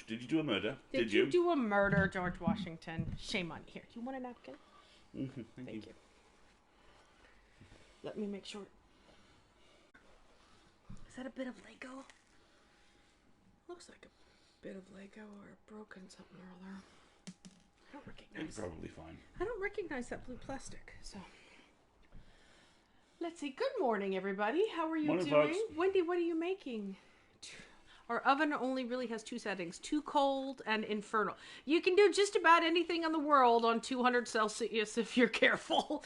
Did you do a murder? Did you do a murder, George Washington? Shame on you. Here, do you want a napkin? Thank You. Let me make sure. Is that a bit of Lego? Looks like a bit of Lego or broken something or other. I don't recognize. It's probably fine. I don't recognize that blue plastic. So, let's see. Good morning, everybody. How are you Morning, doing? folks. Wendy, what are you making? Our oven only really has two settings, too cold and infernal. You can do just about anything in the world on 200 Celsius if you're careful.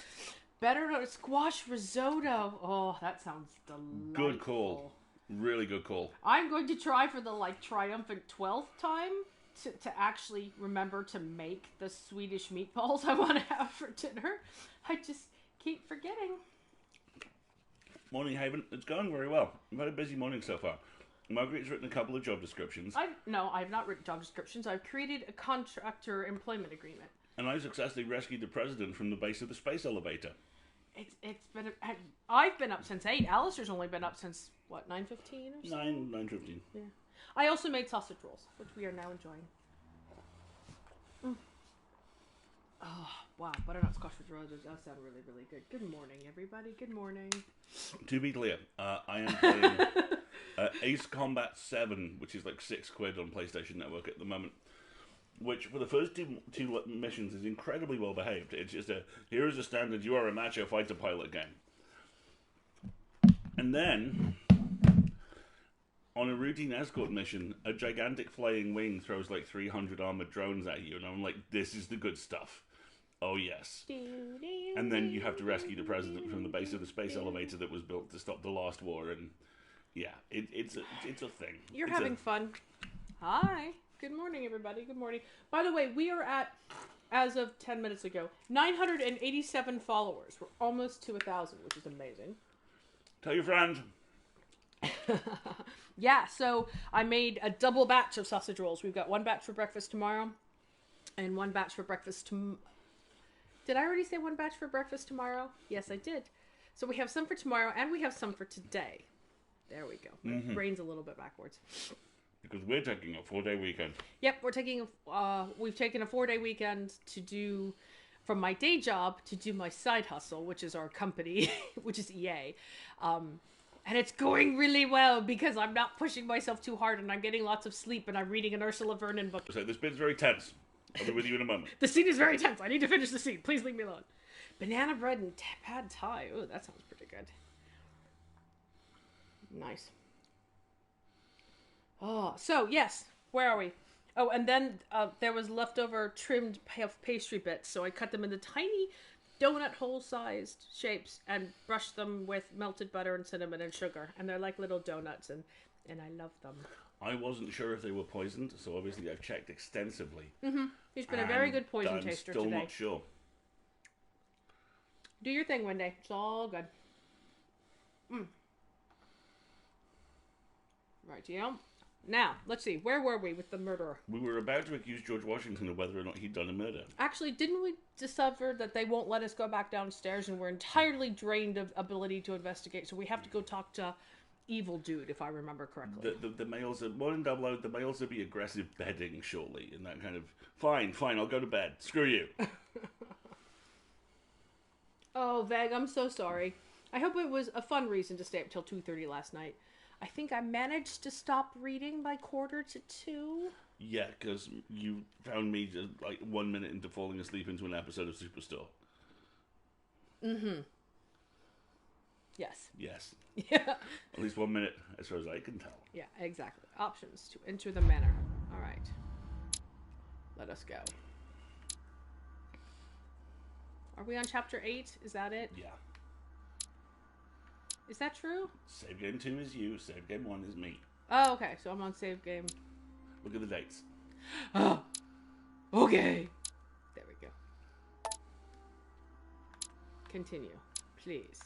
Better than squash risotto. Oh, that sounds delightful. Good call. Really good call. I'm going to try for the triumphant 12th time to actually remember to make the Swedish meatballs I want to have for dinner. I just keep forgetting. Morning, Haven. It's going very well. I've had a busy morning so far. Margaret's written a couple of job descriptions. I've not written job descriptions. I've created a contractor employment agreement. And I successfully rescued the president from the base of the space elevator. It's been I've been up since 8. Alistair's only been up since what, 9:15 or something? 9:15. Yeah. I also made sausage rolls, which we are now enjoying. Oh, wow. Butternut squash with roses does sound really, really good. Good morning, everybody. Good morning. To be clear, I am playing Ace Combat 7, which is like £6 on PlayStation Network at the moment. Which, for the first two missions, is incredibly well behaved. It's just here is a standard, you are a macho fighter pilot game. And then, on a routine escort mission, a gigantic flying wing throws like 300 armored drones at you, and I'm like, this is the good stuff. Oh yes. And then you have to rescue the president from the base of the space elevator that was built to stop the last war, and yeah, it's a thing. You're having fun. Hi. Good morning, everybody. Good morning. By the way, we are at, as of 10 minutes ago, 987 followers. We're almost to 1,000, which is amazing. Tell your friends. Yeah, so I made a double batch of sausage rolls. We've got one batch for breakfast tomorrow and one batch for breakfast Did I already say one batch for breakfast tomorrow? Yes, I did. So we have some for tomorrow and we have some for today. There we go. My brain's a little bit backwards. Because we're taking a 4-day weekend. Yep, we've taken a 4-day weekend to do, from my day job, to do my side hustle, which is our company, which is EA. And it's going really well because I'm not pushing myself too hard and I'm getting lots of sleep and I'm reading an Ursula Vernon book. So this bit's very tense. I'll be with you in a moment. The scene is very tense. I need to finish the scene. Please leave me alone. Banana bread and pad thai. Oh, that sounds pretty good. Nice. Oh, so yes. Where are we? Oh, and then there was leftover trimmed pastry bits, so I cut them into tiny donut hole-sized shapes and brushed them with melted butter and cinnamon and sugar, and they're like little donuts, and I love them. I wasn't sure if they were poisoned, so obviously I've checked extensively. He's been a very good poison taster today. I'm still not sure. Do your thing, Wendy. It's all good. Right, yeah. Now, let's see. Where were we with the murderer? We were about to accuse George Washington of whether or not he'd done a murder. Actually, didn't we discover that they won't let us go back downstairs and we're entirely drained of ability to investigate, so we have to go talk to Evil Dude, if I remember correctly. The males are, more in Double O, the males will be aggressive bedding, surely, in that kind of, fine, I'll go to bed. Screw you. Oh, Veg, I'm so sorry. I hope it was a fun reason to stay up till 2:30 last night. I think I managed to stop reading by 1:45. Yeah, because you found me just like 1 minute into falling asleep into an episode of Superstore. Yes. Yes. Yeah. At least 1 minute, as far as I can tell. Yeah, exactly. Options to enter the manor. All right. Let us go. Are we on chapter 8? Is that it? Yeah. Is that true? Save game 2 is you, save game 1 is me. Oh, okay. So I'm on save game. Look at the dates. Oh, okay. There we go. Continue, please.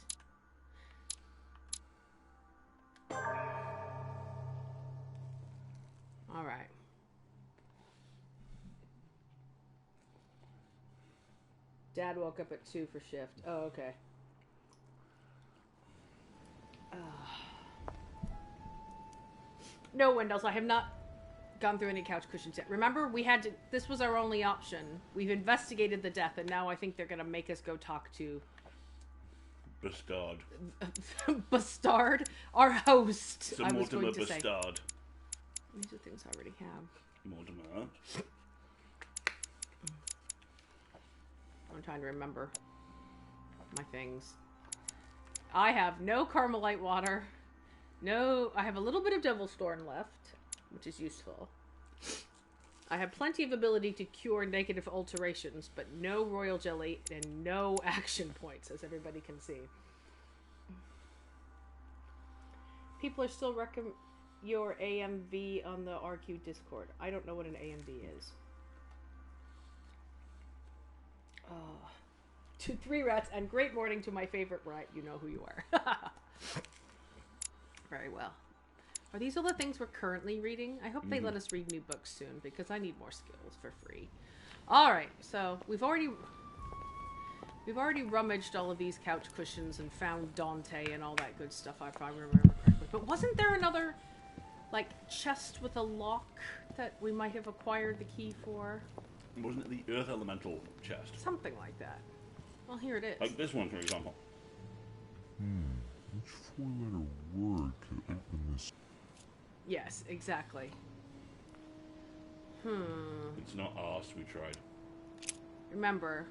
All right. Dad woke up at 2 for shift. Oh, okay. No, Wendell, I have not gone through any couch cushions yet. Remember, we had to. This was our only option. We've investigated the death, and now I think they're gonna make us go talk to Bastard. Bastard, our host. Sir I was Mortimer going to say. Bastard. These are things I already have. Mortimer. I'm trying to remember my things. I have no Carmelite water. No, I have a little bit of Devil's Thorn left, which is useful. I have plenty of ability to cure negative alterations, but no royal jelly and no action points, as everybody can see. People are still your AMV on the RQ Discord. I don't know what an AMV is. Oh. 3 rats, and great morning to my favorite rat. You know who you are. Very well. Are these all the things we're currently reading? I hope they let us read new books soon, because I need more skills for free. Alright, so we've already rummaged all of these couch cushions and found Dante and all that good stuff, if I remember correctly. But wasn't there another, like, chest with a lock that we might have acquired the key for? Wasn't it the Earth Elemental chest? Something like that. Well, here it is. Like this one, for example. Which 4-letter word could open this? Yes, exactly. It's not arse, we tried. Remember,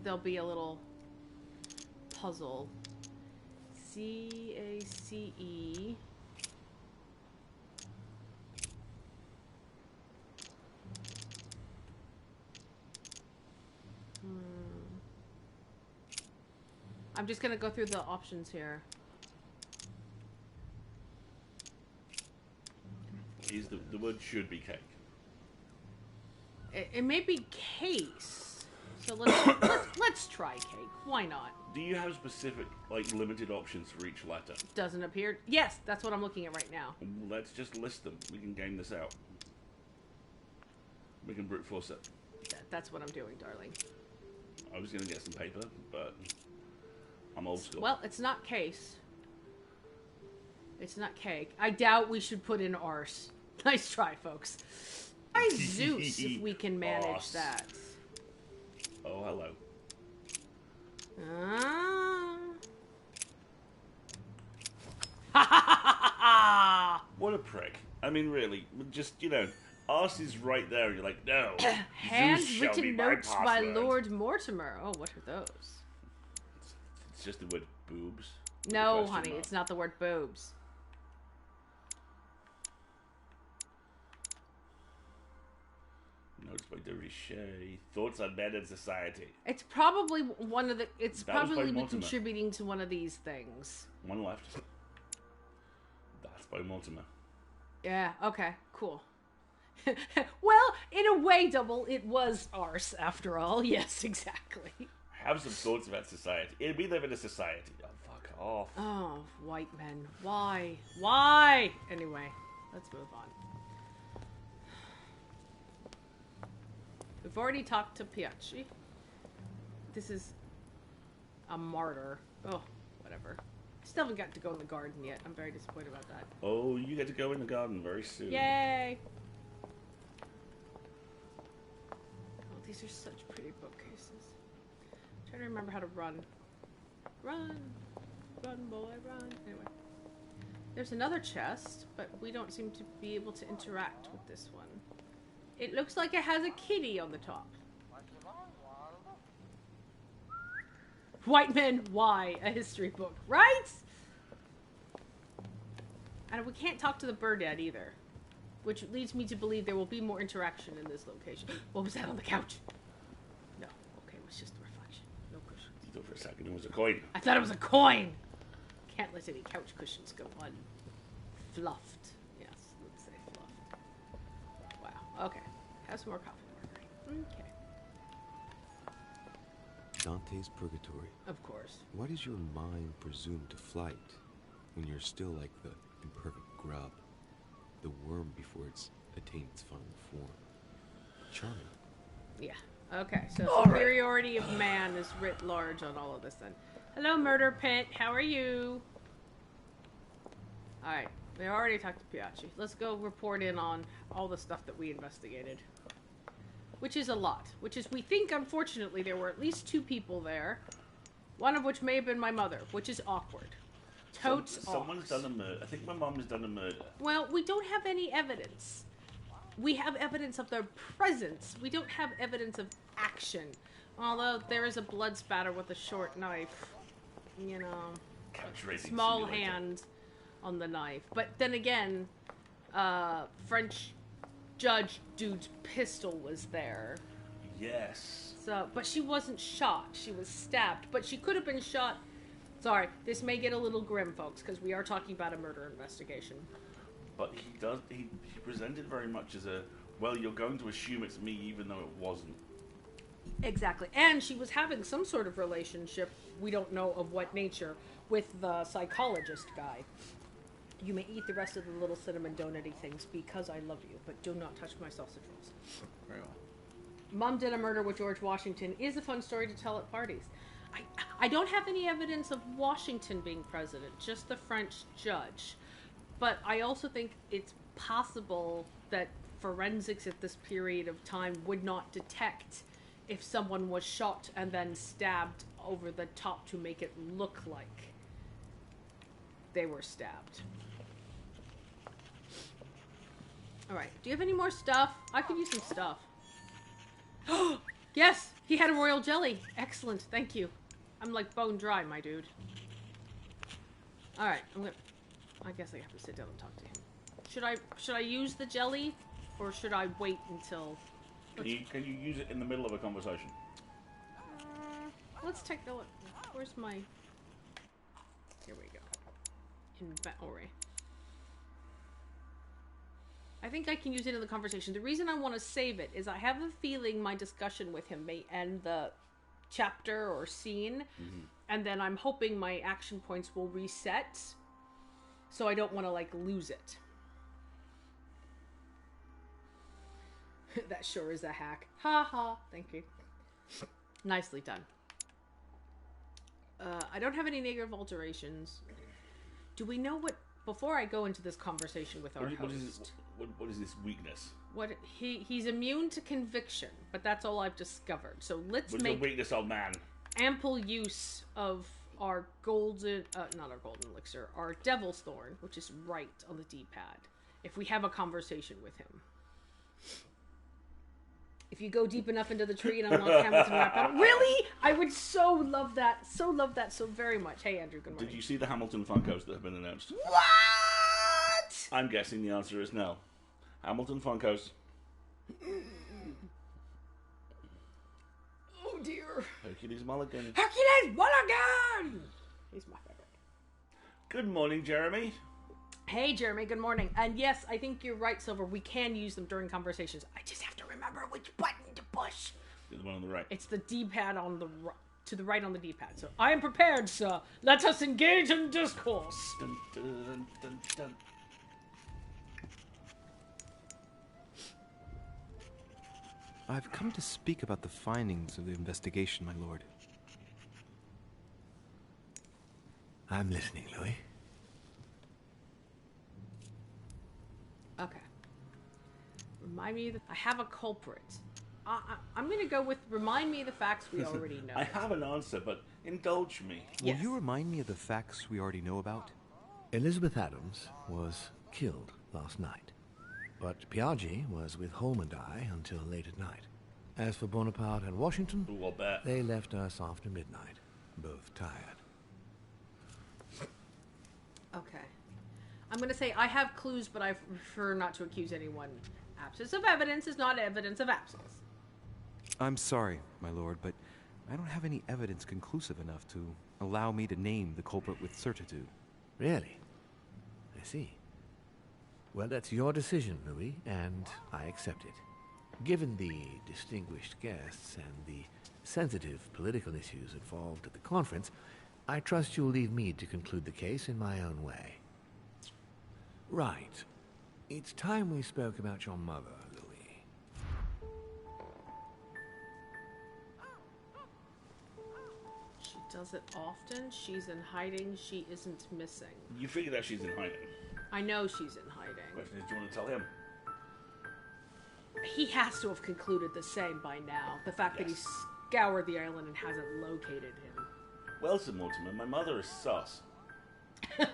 there'll be a little puzzle. C-A-C-E. I'm just gonna go through the options here. The word should be cake. It may be case. So let's try cake. Why not? Do you have specific, like, limited options for each letter? Doesn't appear. Yes, that's what I'm looking at right now. Let's just list them. We can game this out. We can brute force it. That's what I'm doing, darling. I was going to get some paper, but I'm old school. Well, it's not case. It's not cake. I doubt we should put in arse. Nice try, folks. Try Zeus if we can manage Arse. that. Oh, hello. What a prick. I mean, really, just, arse is right there, and you're like, no. Zeus shall be Handwritten my notes by password. Lord Mortimer. Oh, what are those? It's just the word boobs. with a No, question honey, mark. it's not the word boobs. Notes by Dirty Shay. Thoughts on men in society. It's probably one of the. It's That was by probably Mortimer. contributing to one of these things. One left. That's by Mortimer. Yeah. Okay. Cool. Well, in a way, Double, it was arse after all. Yes, exactly. Have some thoughts about society. We live in a society. Oh, fuck off. Oh, white men. Why? Why? Anyway, let's move on. We've already talked to Piachi. This is a martyr. Oh, whatever. Still haven't got to go in the garden yet. I'm very disappointed about that. Oh, you get to go in the garden very soon. Yay! Oh, these are such pretty bookcases. I'm trying to remember how to run. Run! Run, boy, run. Anyway. There's another chest, but we don't seem to be able to interact with this one. It looks like it has a kitty on the top. White Men, Why? A history book, right? And we can't talk to the bird yet either. Which leads me to believe there will be more interaction in this location. What was that on the couch? No. Okay, it was just a reflection. No cushions. You thought for a second it was a coin. I thought it was a coin! Can't let any couch cushions go unfluffed. Yes, let's say fluffed. Wow. Okay. Have some more coffee, Marguerite. Okay. Dante's Purgatory. Of course. Why does your mind presume to flight when you're still like the imperfect grub, the worm before it's attained its final form? Charming. Yeah. Okay, so superiority of man is writ large on all of this then. Hello, Murder Pit. How are you? Alright. We already talked to Piachi. Let's go report in on all the stuff that we investigated. Which is a lot. Which is, we think, unfortunately, there were at least 2 people there. One of which may have been my mother, which is awkward. Totes Someone's done a murder. I think my mom has done a murder. Well, we don't have any evidence. We have evidence of their presence. We don't have evidence of action. Although there is a blood spatter with a short knife. You know, Couch racing small simulator. hand on the knife. But then again, French judge dude's pistol was there. Yes. So, but she wasn't shot. She was stabbed. But she could have been shot. Sorry, this may get a little grim, folks, because we are talking about a murder investigation. But he presented very much as a, well, you're going to assume it's me even though it wasn't. Exactly. And she was having some sort of relationship, we don't know of what nature, with the psychologist guy. You may eat the rest of the little cinnamon donutty things because I love you, but do not touch my sausage rolls. Very well. Mom Did a Murder with George Washington is a fun story to tell at parties. I don't have any evidence of Washington being president, just the French judge. But I also think it's possible that forensics at this period of time would not detect if someone was shot and then stabbed over the top to make it look like they were stabbed. Alright, do you have any more stuff? I could use some stuff. Yes! He had a royal jelly! Excellent, thank you. I'm like bone dry, my dude. Alright, I guess I have to sit down and talk to him. Should I use the jelly? Or should I wait until... Can you use it in the middle of a conversation? Let's take a look. Where's my... Here we go. Inventory. I think I can use it in the conversation. The reason I want to save it is I have a feeling my discussion with him may end the chapter or scene, and then I'm hoping my action points will reset, so I don't want to, like, lose it. That sure is a hack. Ha ha. Thank you. Nicely done. I don't have any negative alterations. Do we know what... Before I go into this conversation with our host... What is this weakness? He's immune to conviction, but that's all I've discovered. So let's What's make your weakness, old man? ample use of our golden... not our golden elixir. Our Devil's Thorn, which is right on the D-pad. If we have a conversation with him. If you go deep enough into the tree and unlock Hamilton rap battle. Really? I would so love that. So love that so very much. Hey, Andrew, good morning. Did you see the Hamilton Funkos that have been announced? What? I'm guessing the answer is no. Hamilton Funkos. Oh, dear. Hercules Mulligan. Hercules Mulligan! He's my favorite. Good morning, Jeremy. Hey, Jeremy, good morning. And yes, I think you're right, Silver. We can use them during conversations. I just have to remember which button to push. The one on the right. It's the D-pad on the to the right on the D-pad. So I am prepared, sir. Let us engage in discourse. Dun, dun, dun, dun. I've come to speak about the findings of the investigation, my lord. I'm listening, Louis. Okay. Remind me that I have a culprit. I'm going to go with remind me the facts we already know. I have an answer, but indulge me. Yes. Will you remind me of the facts we already know about? Elizabeth Adams was killed last night, but Piaggi was with Holm and I until late at night. As for Bonaparte and Washington, Ooh, I'll bet. they left us after midnight, both tired. Okay. I'm going to say I have clues, but I prefer not to accuse anyone. Absence of evidence is not evidence of absence. I'm sorry, my lord, but I don't have any evidence conclusive enough to allow me to name the culprit with certitude. Really? I see. Well, that's your decision, Louis, and I accept it. Given the distinguished guests and the sensitive political issues involved at the conference, I trust you'll leave me to conclude the case in my own way. Right. It's time we spoke about your mother, Louis. She does it often. She's in hiding. She isn't missing. You figure that she's in hiding. I know she's in hiding. Question is, do you want to tell him? He has to have concluded the same by now. The fact that he Yes. scoured the island and hasn't located him. Well, Sir Mortimer, my mother is sus. Yeah,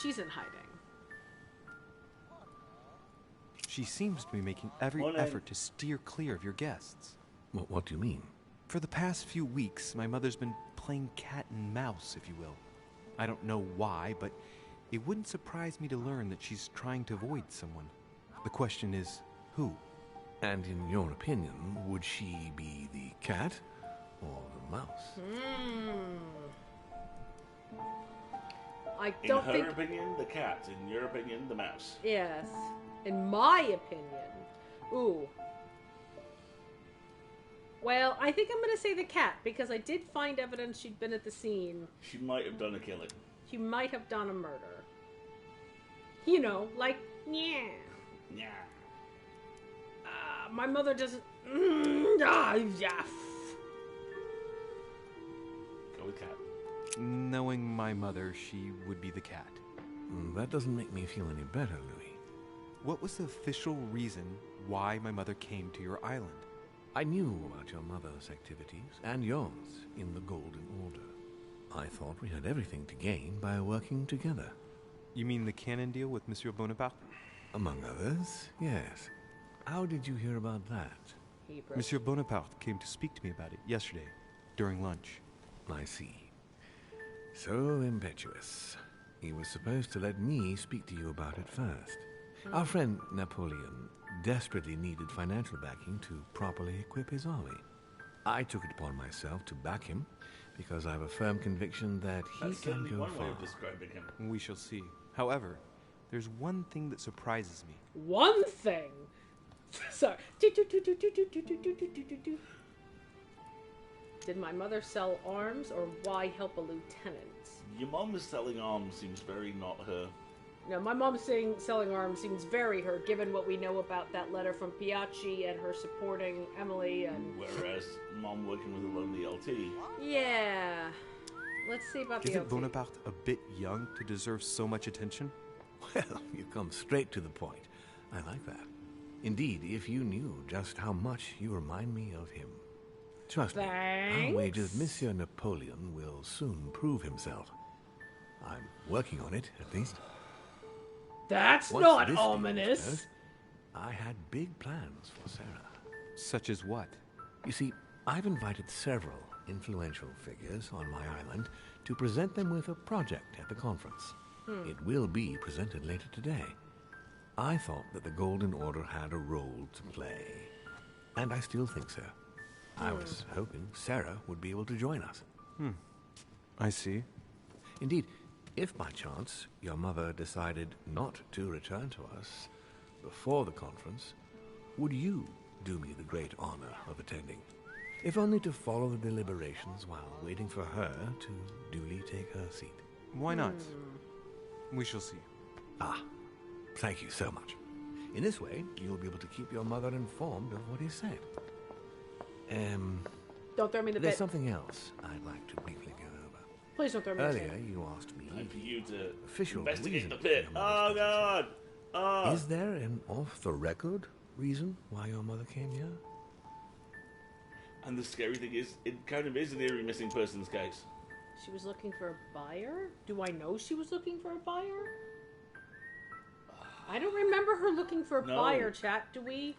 she's in hiding. She seems to be making every Morning. effort to steer clear of your guests. What do you mean? For the past few weeks, my mother's been playing cat and mouse, if you will. I don't know why, but it wouldn't surprise me to learn that she's trying to avoid someone. The question is, who? And in your opinion, would she be the cat or the mouse? I In don't her think. opinion, the cat. In your opinion, the mouse. Yes. In my opinion. Ooh. Well, I think I'm going to say the cat because I did find evidence she'd been at the scene. She might have done a killing. She might have done a murder. You know, like, yeah. Yeah. My mother doesn't. Yeah. Go with cat. Knowing my mother, she would be the cat. That doesn't make me feel any better, Louis. What was the official reason why my mother came to your island? I knew about your mother's activities and yours in the Golden Order. I thought we had everything to gain by working together. You mean the canon deal with Monsieur Bonaparte? Among others, yes. How did you hear about that? Monsieur Bonaparte came to speak to me about it yesterday, during lunch. I see. So impetuous. He was supposed to let me speak to you about it first. Our friend Napoleon desperately needed financial backing to properly equip his army. I took it upon myself to back him because I have a firm conviction that he That's can certainly go one way far. of describing him. We shall see. However, there's one thing that surprises me. One thing. Sorry. Did my mother sell arms, or why help a lieutenant? Your mom is selling arms seems very not her. No, my mom saying selling arms seems very her, given what we know about that letter from Piaci and her supporting Emily and... Whereas mom working with a lonely LT. Yeah. Let's see about the Isn't LT. Bonaparte a bit young to deserve so much attention? Well, you come straight to the point. I like that. Indeed, if you knew just how much you remind me of him. Trust me, I'll wager that Monsieur Napoleon will soon prove himself. I'm working on it, at least. That's Once not this deal ominous. closed, I had big plans for Sarah. Such as what? You see, I've invited several influential figures on my island to present them with a project at the conference. It will be presented later today. I thought that the Golden Order had a role to play, and I still think so. I was hoping Sarah would be able to join us. I see. Indeed, if by chance your mother decided not to return to us before the conference, would you do me the great honor of attending? If only to follow the deliberations while waiting for her to duly take her seat. Why not? We shall see. Ah, thank you so much. In this way, you'll be able to keep your mother informed of what is said. Don't throw me in the There's pit. something else I'd like to briefly go over. Please don't throw me in the Earlier, pit. you asked me, Time for you to Official investigate reason the for pit. your Oh mother's god! Oh. is there an off-the-record reason why your mother came here? And the scary thing is, it kind of is an eerie missing persons case. She was looking for a buyer? Do I know she was looking for a buyer? I don't remember her looking for a No. buyer, chat. Do we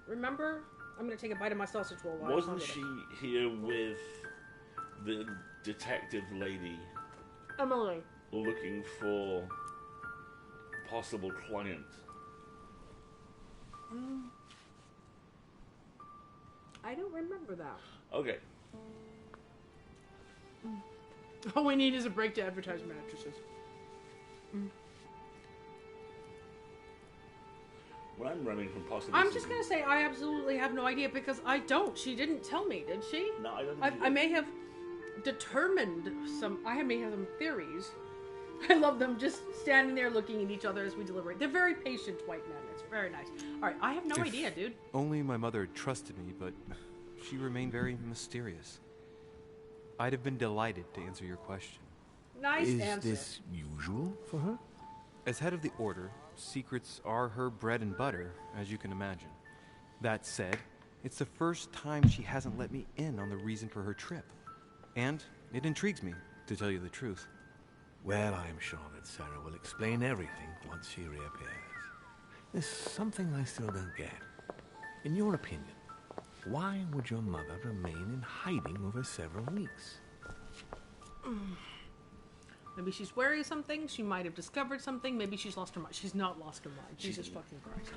remember? I'm going to take a bite of my sausage roll while Wasn't I'm she here with the detective lady Emily. looking for possible client? I don't remember that. Okay. All we need is a break to advertise mattresses. When I'm running from possible... I'm just going to say I absolutely have no idea because I don't. She didn't tell me, did she? No, I don't think I may have determined some... I may have some theories. I love them just standing there looking at each other as we deliberate. They're very patient white men. It's very nice. All right, I have no If idea, dude. Only my mother trusted me, but she remained very mysterious. I'd have been delighted to answer your question. Nice Is answer. this usual for her? As head of the Order, secrets are her bread and butter, as you can imagine. That said, it's the first time she hasn't let me in on the reason for her trip. And it intrigues me, to tell you the truth. Well, I'm sure that Sarah will explain everything once she reappears. There's something I still don't get. In your opinion, why would your mother remain in hiding over several weeks? Maybe she's wary of something. She might have discovered something. Maybe she's lost her mind. She's not lost her mind. Jesus fucking Christ.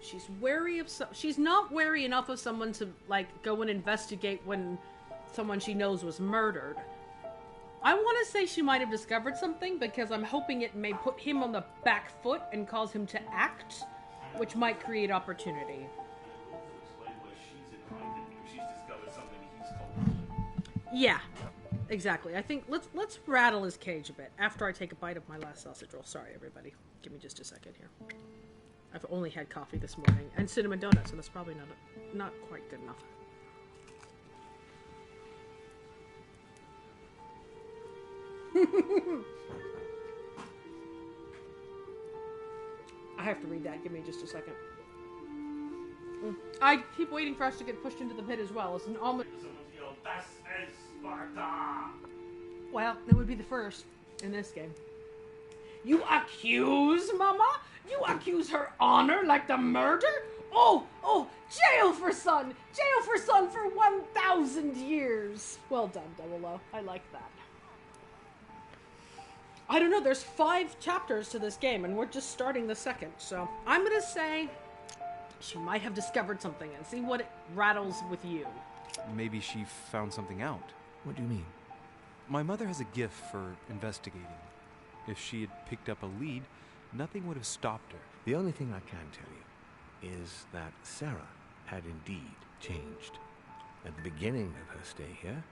She's wary of she's not wary enough of someone to, like, go and investigate when someone she knows was murdered. I want to say she might have discovered something because I'm hoping it may put him on the back foot and cause him to act, which might create opportunity. Explain why she's in hiding. If she's discovered something he's called. Yeah, exactly. I think let's rattle his cage a bit after I take a bite of my last sausage roll. Sorry, everybody. Give me just a second here. I've only had coffee this morning and cinnamon donuts, so that's probably not quite good enough. I have to read that. Give me just a second. I keep waiting for us to get pushed into the pit as well. It's an almond. Das ist Sparta! Well, it would be the first in this game. You accuse, Mama? You accuse her honor like the murder? Oh, jail for son! Jail for son for 1,000 years! Well done, Double O. I like that. I don't know, there's 5 chapters to this game, and we're just starting the second, so I'm gonna say she might have discovered something and see what it rattles with you. Maybe she found something out. What do you mean? My mother has a gift for investigating. If she had picked up a lead, nothing would have stopped her. The only thing I can tell you is that Sarah had indeed changed. At the beginning of her stay here,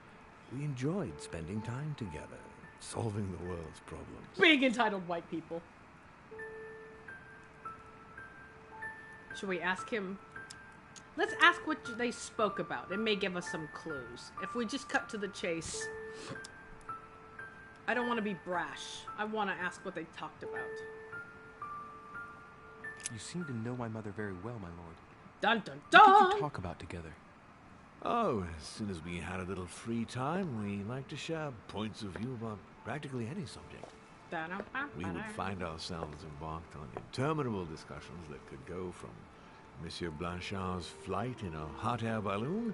we enjoyed spending time together, solving the world's problems. Big entitled white people. Should we ask him? Let's ask what they spoke about. It may give us some clues. If we just cut to the chase, I don't want to be brash. I want to ask what they talked about. You seem to know my mother very well, my lord. Dun dun What did dun! you talk about together? Oh, as soon as we had a little free time, we like to share points of view about practically any subject. We would find ourselves embarked on interminable discussions that could go from Monsieur Blanchard's flight in a hot air balloon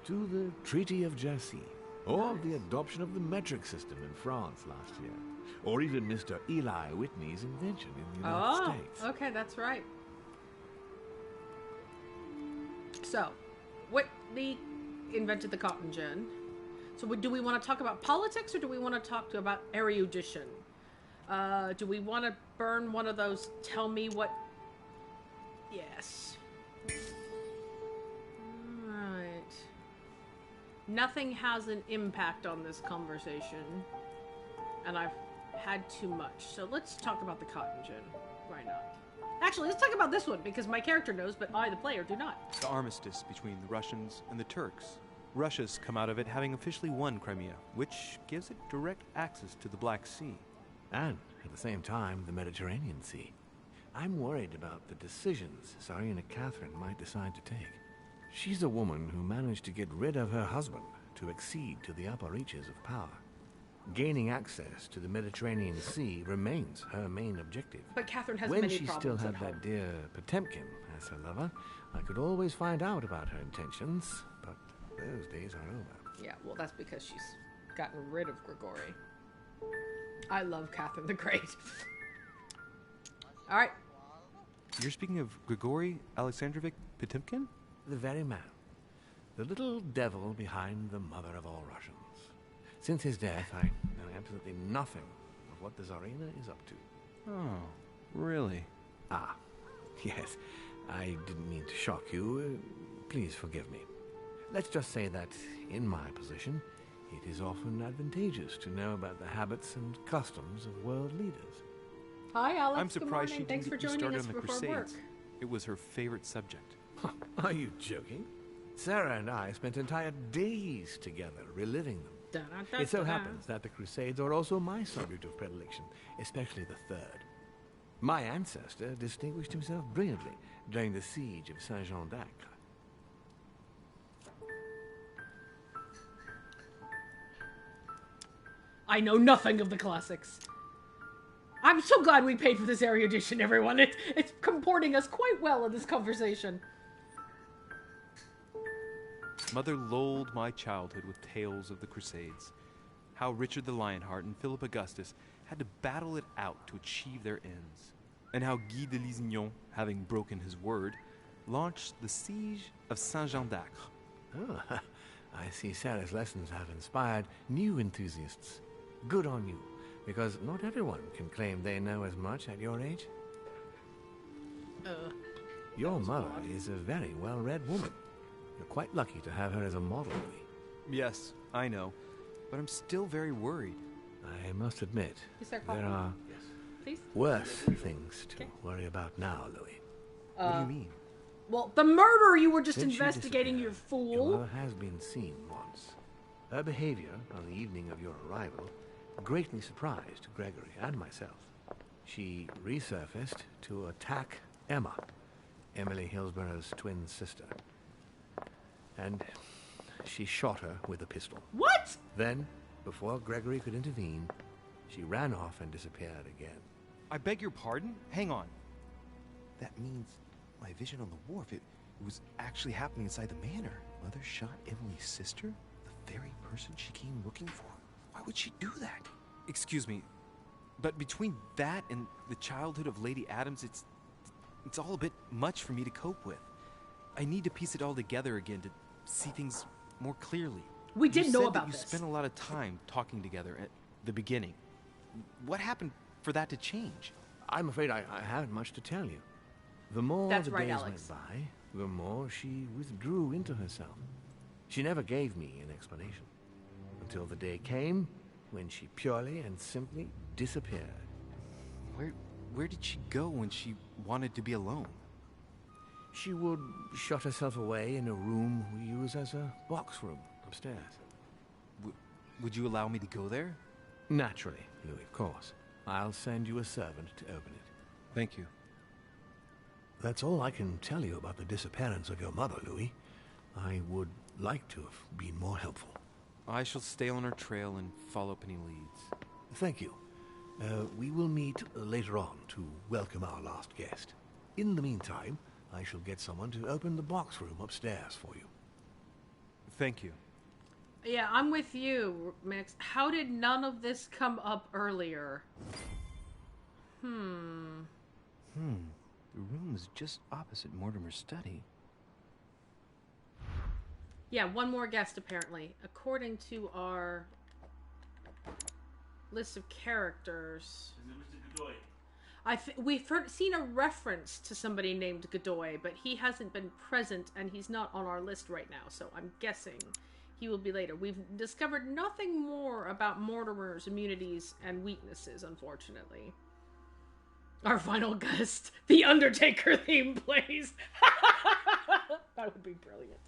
to the Treaty of Jassy, or the adoption of the metric system in France last year, or even Mr. Eli Whitney's invention in the United States. Okay, that's right. So, Whitney invented the cotton gin. So do we want to talk about politics, or do we want to talk about erudition? Do we want to burn one of those tell me what... Yes. Alright. Nothing has an impact on this conversation. And I've had too much. So let's talk about the cotton gin. Why not? Actually, let's talk about this one, because my character knows, but I, the player, do not. The armistice between the Russians and the Turks. Russia's come out of it having officially won Crimea, which gives it direct access to the Black Sea. And, at the same time, the Mediterranean Sea. I'm worried about the decisions Tsarina Catherine might decide to take. She's a woman who managed to get rid of her husband to accede to the upper reaches of power. Gaining access to the Mediterranean Sea remains her main objective. But Catherine has When many she problems still at had home. that dear Potemkin as her lover, I could always find out about her intentions, but those days are over. Yeah, well, that's because she's gotten rid of Grigori. I love Catherine the Great. All right. You're speaking of Grigory Alexandrovich Potemkin? The very man. The little devil behind the mother of all Russians. Since his death, I know absolutely nothing of what the Tsarina is up to. Oh, really? Ah, yes. I didn't mean to shock you. Please forgive me. Let's just say that, in my position, it is often advantageous to know about the habits and customs of world leaders. Hi, Alex. I'm Good surprised she morning. Thanks didn't for get you joining started us on the before work. Crusades. It was her favorite subject. Are you joking? Sarah and I spent entire days together reliving them. It so happens that the Crusades are also my subject of predilection, especially the third. My ancestor distinguished himself brilliantly during the siege of Saint-Jean d'Acre. I know nothing of the classics. I'm so glad we paid for this erudition, everyone. It's comporting us quite well in this conversation. Mother lulled my childhood with tales of the Crusades. How Richard the Lionheart and Philip Augustus had to battle it out to achieve their ends. And how Guy de Lusignan, having broken his word, launched the siege of Saint-Jean d'Acre. Oh, I see Sarah's lessons have inspired new enthusiasts. Good on you, because not everyone can claim they know as much at your age. Your mother is a very well-read woman. You're quite lucky to have her as a model, Louis. Yes, I know, but I'm still very worried. I must admit, Is there there coffee? are Please? worse things to Okay. worry about now, Louis. What do you mean? Well, the murder you were just Since she investigating, you disappeared, Your fool. mother has been seen once. Her behavior on the evening of your arrival greatly surprised Gregory and myself. She resurfaced to attack Emma, Emily Hillsborough's twin sister. And she shot her with a pistol. What? Then, before Gregory could intervene, she ran off and disappeared again. I beg your pardon? Hang on. That means my vision on the wharf, it was actually happening inside the manor. Mother shot Emily's sister? The very person she came looking for? Why would she do that? Excuse me, but between that and the childhood of Lady Adams, it's all a bit much for me to cope with. I need to piece it all together again to see things more clearly. We did know said about that you this. spent a lot of time talking together at the beginning. What happened for that to change? I'm afraid I haven't much to tell you. The more That's the right, days Alex. went by, the more she withdrew into herself. She never gave me an explanation. Until the day came when she purely and simply disappeared. Where did she go when she wanted to be alone? She would shut herself away in a room we use as a box room upstairs. Would you allow me to go there? Naturally, Louis, of course. I'll send you a servant to open it. Thank you. That's all I can tell you about the disappearance of your mother, Louis. I would like to have been more helpful. I shall stay on her trail and follow up any leads. Thank you. We will meet later on to welcome our last guest. In the meantime, I shall get someone to open the box room upstairs for you. Thank you. Yeah, I'm with you, Mix. How did none of this come up earlier? The room is just opposite Mortimer's study. Yeah, one more guest, apparently. According to our list of characters, Mr. Godoy. we've seen a reference to somebody named Godoy, but he hasn't been present, and he's not on our list right now, so I'm guessing he will be later. We've discovered nothing more about Mortimer's immunities and weaknesses, unfortunately. Our final guest, the Undertaker theme plays. That would be brilliant.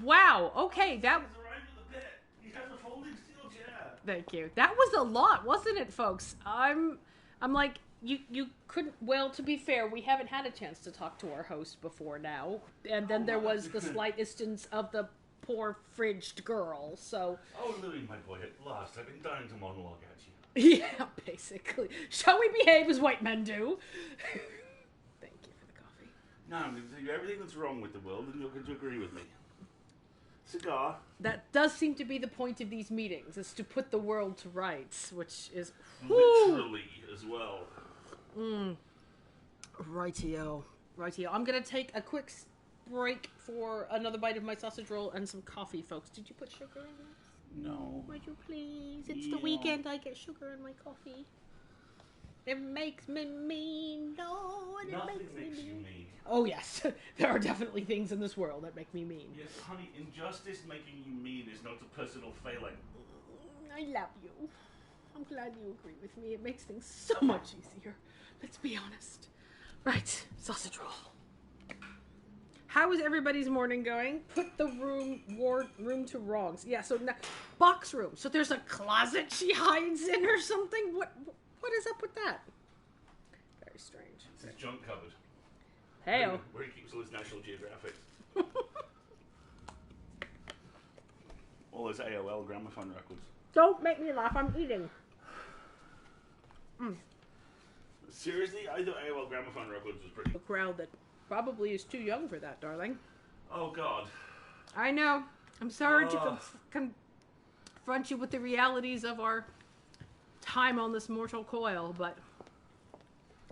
Wow, okay, that... He's arrived at the pit. He has a folding steel chair. Thank you. That was a lot, wasn't it, folks? I'm like, you couldn't... Well, to be fair, we haven't had a chance to talk to our host before now. And then there was the slight instance of the poor fridged girl, so... Oh, Louis, my boy, at last. I've been dying to monologue at you. Yeah, basically. Shall we behave as white men do? Thank you for the coffee. No, I'm going to tell you everything that's wrong with the world, and you're going to agree with me. Cigar. That does seem to be the point of these meetings, is to put the world to rights, which is... Whew. Literally, as well. Rightio. I'm gonna take a quick break for another bite of my sausage roll and some coffee, folks. Did you put sugar in this? No. Would you please? It's the Yeah. weekend, I get sugar in my coffee. It makes me mean, no, and it Nothing makes me makes you mean. mean. Oh yes, there are definitely things in this world that make me mean. Yes, honey, injustice making you mean is not a personal failing. I love you. I'm glad you agree with me. It makes things so much easier. Let's be honest. Right, sausage roll. How is everybody's morning going? Put the room to wrongs. Yeah, so box room. So there's a closet she hides in or something? What is up with that? Very strange. It's his junk cupboard. Hey-o. Where he keeps all his National Geographic. All those AOL gramophone records. Don't make me laugh, I'm eating. Seriously? I thought AOL gramophone records was pretty... A crowd that probably is too young for that, darling. Oh, God. I know. I'm sorry to confront you with the realities of our time on this mortal coil, but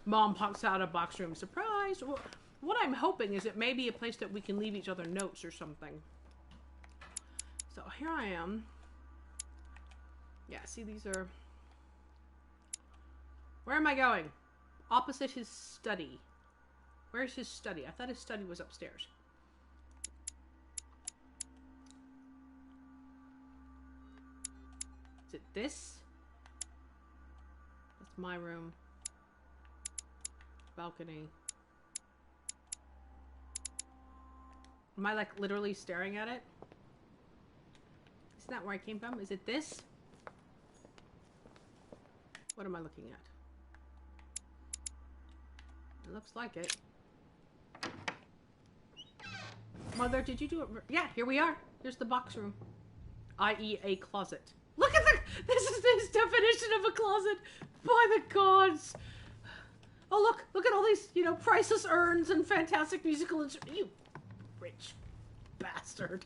Mom pops out a box room. Surprise! Well, what I'm hoping is it may be a place that we can leave each other notes or something. So here I am. Yeah, see, these are... Where am I going? Opposite his study. Where's his study? I thought his study was upstairs. Is it this? That's my room. Balcony. Am I like literally staring at it? Isn't that where I came from? Is it this? What am I looking at? It looks like it. Mother, did you do it? Yeah, here we are. Here's the box room. I.e. a closet. Look at this is his definition of a closet. By the gods. Oh, look at all these, priceless urns and fantastic musical instruments. You rich bastard.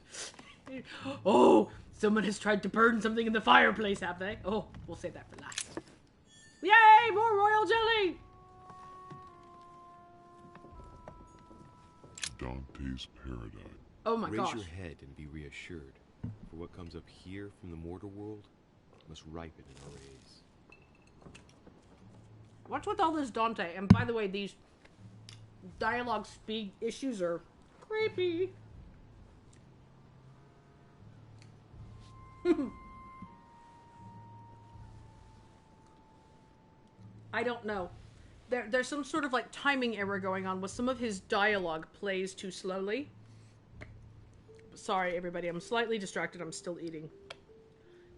Oh, someone has tried to burn something in the fireplace, have they? Oh, we'll save that for last. Yay, more royal jelly! Dante's Paradise. Oh my gosh. Raise your head and be reassured, for what comes up here from the mortal world must ripen in our rays. What's with all this Dante? And by the way, these dialogue speed issues are creepy. I don't know. There's some sort of like timing error going on with some of his dialogue plays too slowly. Sorry, everybody. I'm slightly distracted. I'm still eating.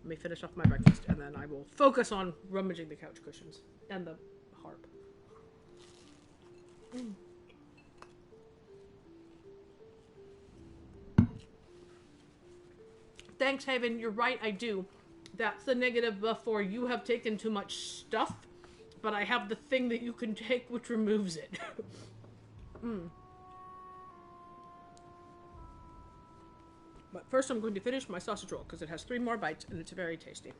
Let me finish off my breakfast, and then I will focus on rummaging the couch cushions and the harp. Thanks, Haven. You're right, I do. That's the negative before you have taken too much stuff, but I have the thing that you can take which removes it. But first I'm going to finish my sausage roll because it has 3 more bites and it's very tasty.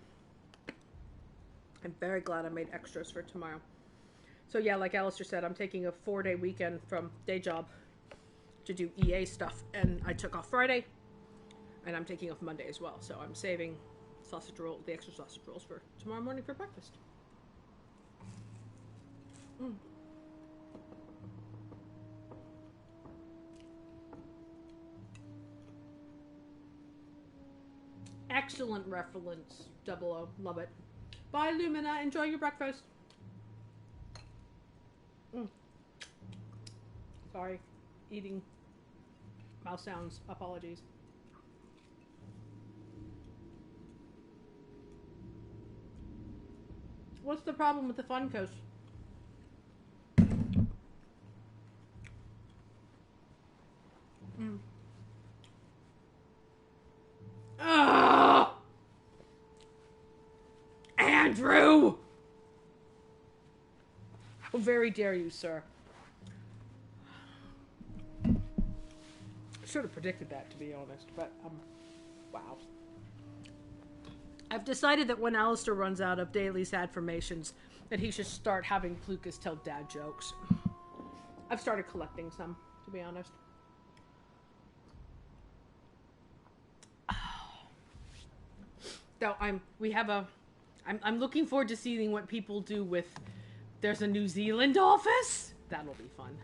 I'm very glad I made extras for tomorrow. So yeah, like Alistair said, I'm taking a 4-day weekend from day job to do EA stuff, and I took off Friday, and I'm taking off Monday as well. So I'm saving sausage roll, the extra sausage rolls for tomorrow morning for breakfast. Excellent reference, 00. Love it. Bye, Lumina. Enjoy your breakfast. Sorry. Eating mouse sounds. Apologies. What's the problem with the Funkos? Andrew! How very dare you, sir. I should have predicted that, to be honest, but, wow. I've decided that when Alistair runs out of daily sad formations, that he should start having Plukas tell dad jokes. I've started collecting some, to be honest. So I'm looking forward to seeing what people do with, there's a New Zealand office? That'll be fun.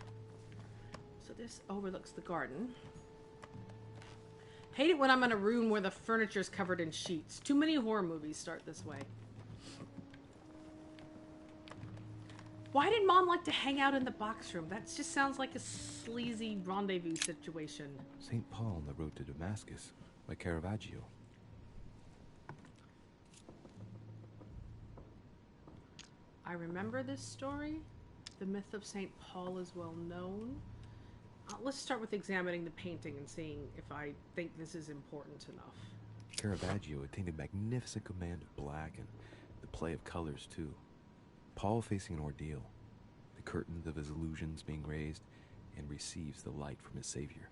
So this overlooks the garden. Hate it when I'm in a room where the furniture's covered in sheets. Too many horror movies start this way. Why did Mom like to hang out in the box room? That just sounds like a sleazy rendezvous situation. St. Paul on the Road to Damascus by Caravaggio. I remember this story. The myth of St. Paul is well known. Let's start with examining the painting and seeing if I think this is important enough. Caravaggio attained a magnificent command of black and the play of colors, too. Paul facing an ordeal, the curtains of his illusions being raised, and receives the light from his Savior.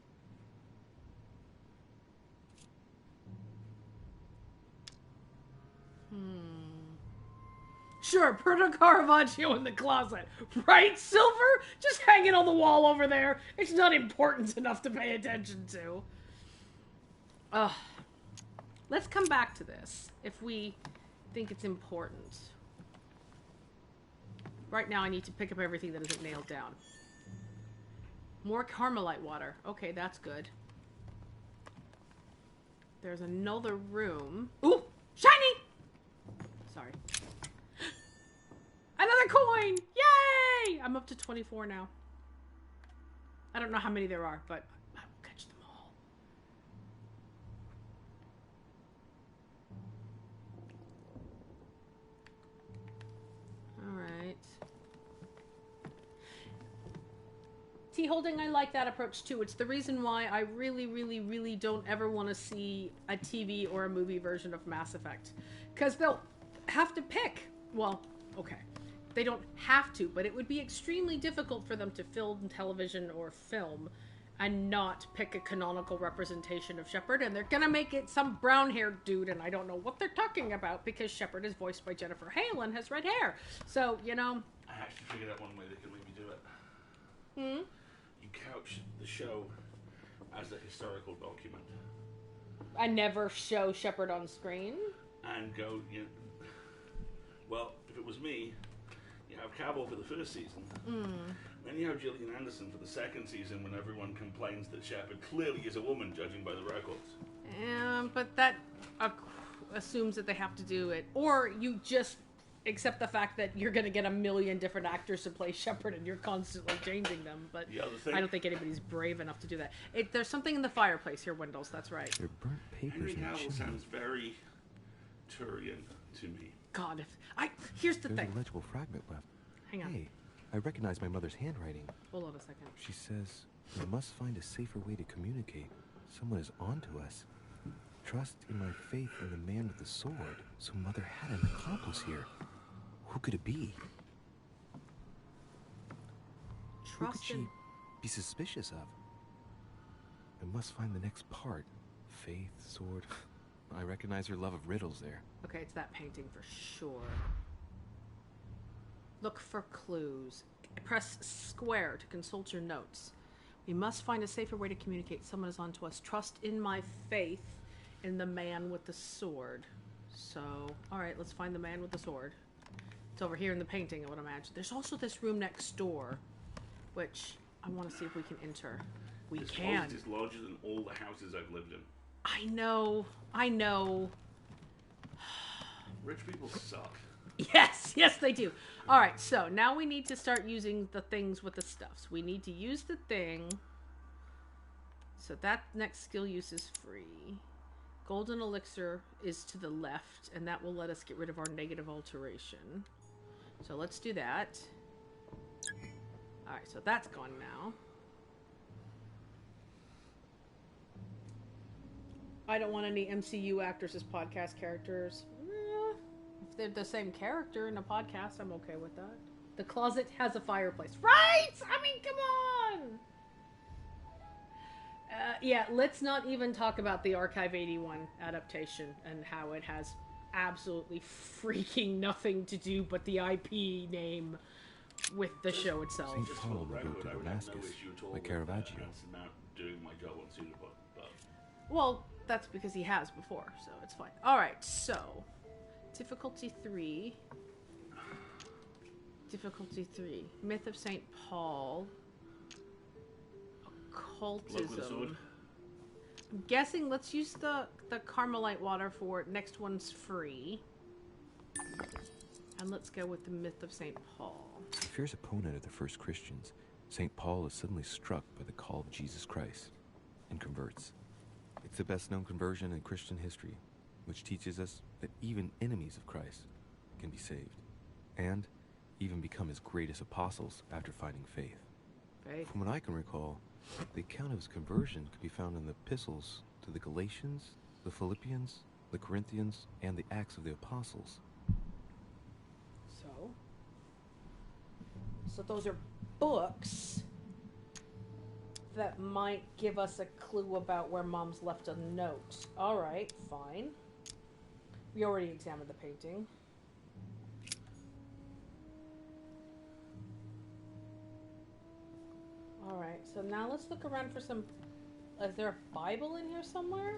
Sure, put a Caravaggio in the closet. Right, Silver? Just hanging on the wall over there. It's not important enough to pay attention to. Let's come back to this if we think it's important. Right now I need to pick up everything that isn't nailed down. More Carmelite water. Okay, that's good. There's another room. Ooh! Shiny! Sorry. Another coin! Yay! I'm up to 24 now. I don't know how many there are, but I will catch them all. Alright. T-holding, I like that approach too. It's the reason why I really don't ever want to see a TV or a movie version of Mass Effect. Because they'll have to pick. Well, okay. They don't have to, but it would be extremely difficult for them to film television or film and not pick a canonical representation of Shepard, and they're gonna make it some brown-haired dude, and I don't know what they're talking about because Shepard is voiced by Jennifer Hale and has red hair. So, you know... I actually figured out one way they can maybe do it. You couch the show as a historical document. I never show Shepard on screen. And go, you know, well, if it was me... You have Cabell for the first season. Then you have Gillian Anderson for the second season when everyone complains that Shepard clearly is a woman, judging by the records. But that assumes that they have to do it. Or you just accept the fact that you're going to get a million different actors to play Shepard and you're constantly changing them. But I don't think anybody's brave enough to do that. There's something in the fireplace here, Wendels. That's right. They're burnt papers Henry in the Cavill chimney. sounds very Turian to me. God, here's the There's thing. a legible fragment left. Hang on. Hey, I recognize my mother's handwriting. Hold on a second. She says, we must find a safer way to communicate. Someone is onto us. Trust in my faith in the man with the sword. So Mother had an accomplice here. Who could it be? Who could Trust she in... be suspicious of? I must find the next part. Faith, sword. I recognize her love of riddles there. Okay, it's that painting for sure. Look for clues. Press square to consult your notes. We must find a safer way to communicate. Someone is onto us. Trust in my faith in the man with the sword. So, alright, let's find the man with the sword. It's over here in the painting, I would imagine. There's also this room next door, which I want to see if we can enter. We This can. closet is larger than all the houses I've lived in. I know. Rich people suck. Yes, they do. All right, so now we need to start using the things with the stuffs. We need to use the thing. So that next skill use is free. Golden elixir is to the left, and that will let us get rid of our negative alteration. So let's do that. All right, so that's gone now. I don't want any MCU actors as podcast characters. If they're the same character in a podcast, I'm okay with that. The closet has a fireplace. Right? I mean, come on! Yeah, let's not even talk about the Archive 81 adaptation and how it has absolutely freaking nothing to do but the IP name with the show itself. St. Just Paul for the on the Road record, to I would have no Damascus issue at all by with Caravaggio. Anson Mount doing my job on Pseudopod, but Well, that's because he has before, so it's fine. Alright, so... Difficulty 3. Difficulty 3. Myth of St. Paul. Bloke with a sword. Occultism. I'm guessing let's use the Carmelite water for it. Next one's free. And let's go with the Myth of St. Paul. A fierce opponent of the first Christians, St. Paul is suddenly struck by the call of Jesus Christ and converts. It's the best-known conversion in Christian history, which teaches us that even enemies of Christ can be saved, and even become his greatest apostles after finding faith. Faith. From what I can recall, the account of his conversion could be found in the epistles to the Galatians, the Philippians, the Corinthians, and the Acts of the Apostles. So those are books that might give us a clue about where Mom's left a note. Alright, fine. We already examined the painting. Alright, so now let's look around for some... Is there a Bible in here somewhere?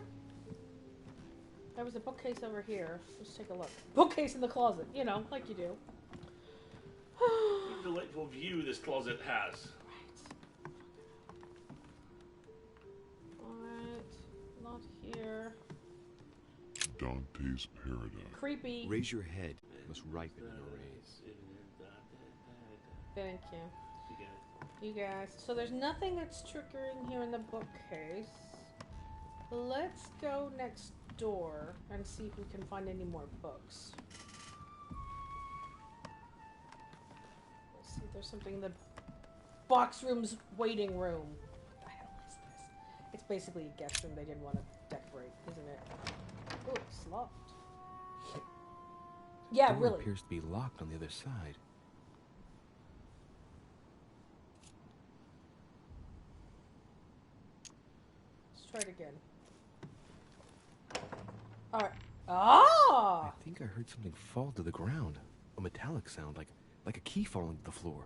There was a bookcase over here. Let's take a look. Bookcase in the closet, you know, like you do. What a delightful view this closet has. Alright, not here. Dante's Paradise. Creepy. Raise your head must ripen in our rays. Thank you. You guys. So there's nothing that's triggering here in the bookcase. Let's go next door and see if we can find any more books. Let's see if there's something in the box room's waiting room. What the hell is this? It's basically a guest room they didn't want to decorate, isn't it? Oh, it's locked. Yeah, The door really. appears to be locked on the other side. Let's try it again. Alright. Ah! I think I heard something fall to the ground. A metallic sound, like a key falling to the floor.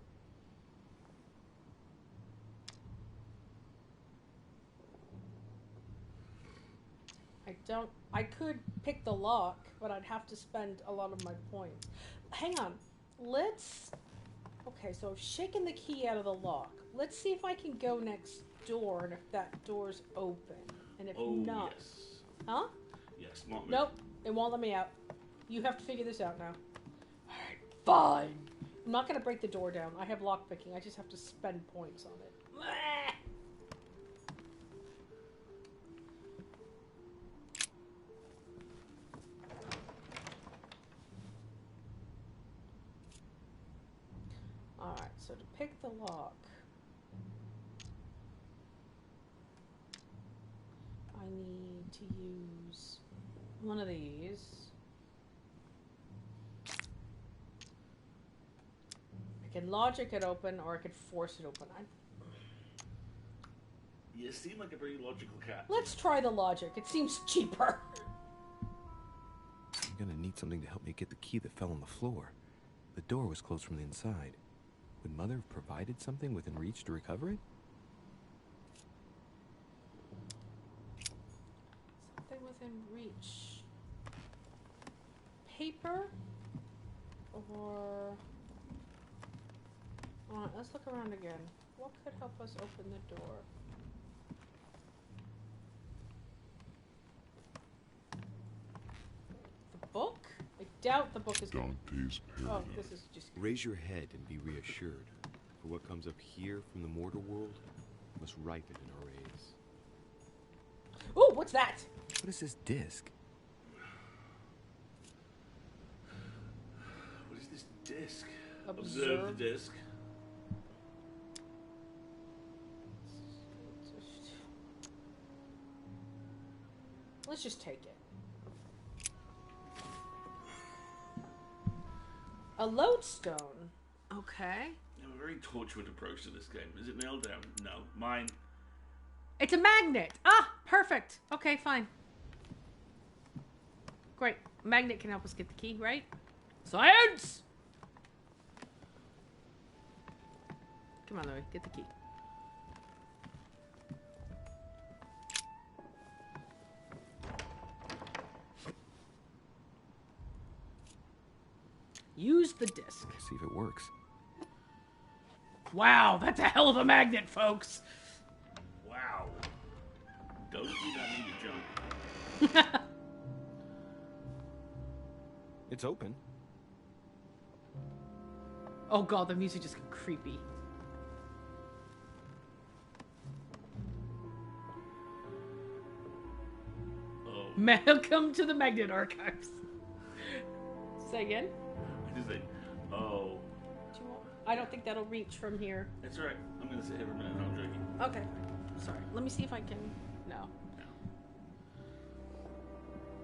I could pick the lock, but I'd have to spend a lot of my points. Hang on. Okay, so I've shaken the key out of the lock. Let's see if I can go next door and if that door's open. And if not... Yes. Huh? Yes, smart move. Nope. It won't let me out. You have to figure this out now. Alright, fine. I'm not going to break the door down. I have lockpicking. I just have to spend points on it. Alright, so to pick the lock, I need to use one of these. I can logic it open or I could force it open. You seem like a very logical cat. Let's try the logic. It seems cheaper. I'm gonna need something to help me get the key that fell on the floor. The door was closed from the inside. Would Mother have provided something within reach to recover it? Something within reach. Paper? Or... Alright, let's look around again. What could help us open the door? The book? I doubt the book is good. Dante's Oh, Paradise. this is just... Raise your head and be reassured. For what comes up here from the mortal world must ripen in our rays. Ooh, what's that? What is this disc? What is this disc? Observe. The disc. Let's just take it. A lodestone. Okay. I have a very tortured approach to this game. Is it nailed down? No. Mine. It's a magnet. Ah, perfect. Okay, fine. Great. Magnet can help us get the key, right? Science! Come on, Louie. Get the key. Use the disc. See if it works. Wow, that's a hell of a magnet, folks. Wow. Don't do that when you jump. It's open. Oh god, the music just got creepy. Oh. Welcome to the Magnet Archives. Say again? I just think, oh. I don't think that'll reach from here. It's alright. I'm gonna sit here for a minute and I'm drinking. Okay. Sorry. Let me see if I can... No.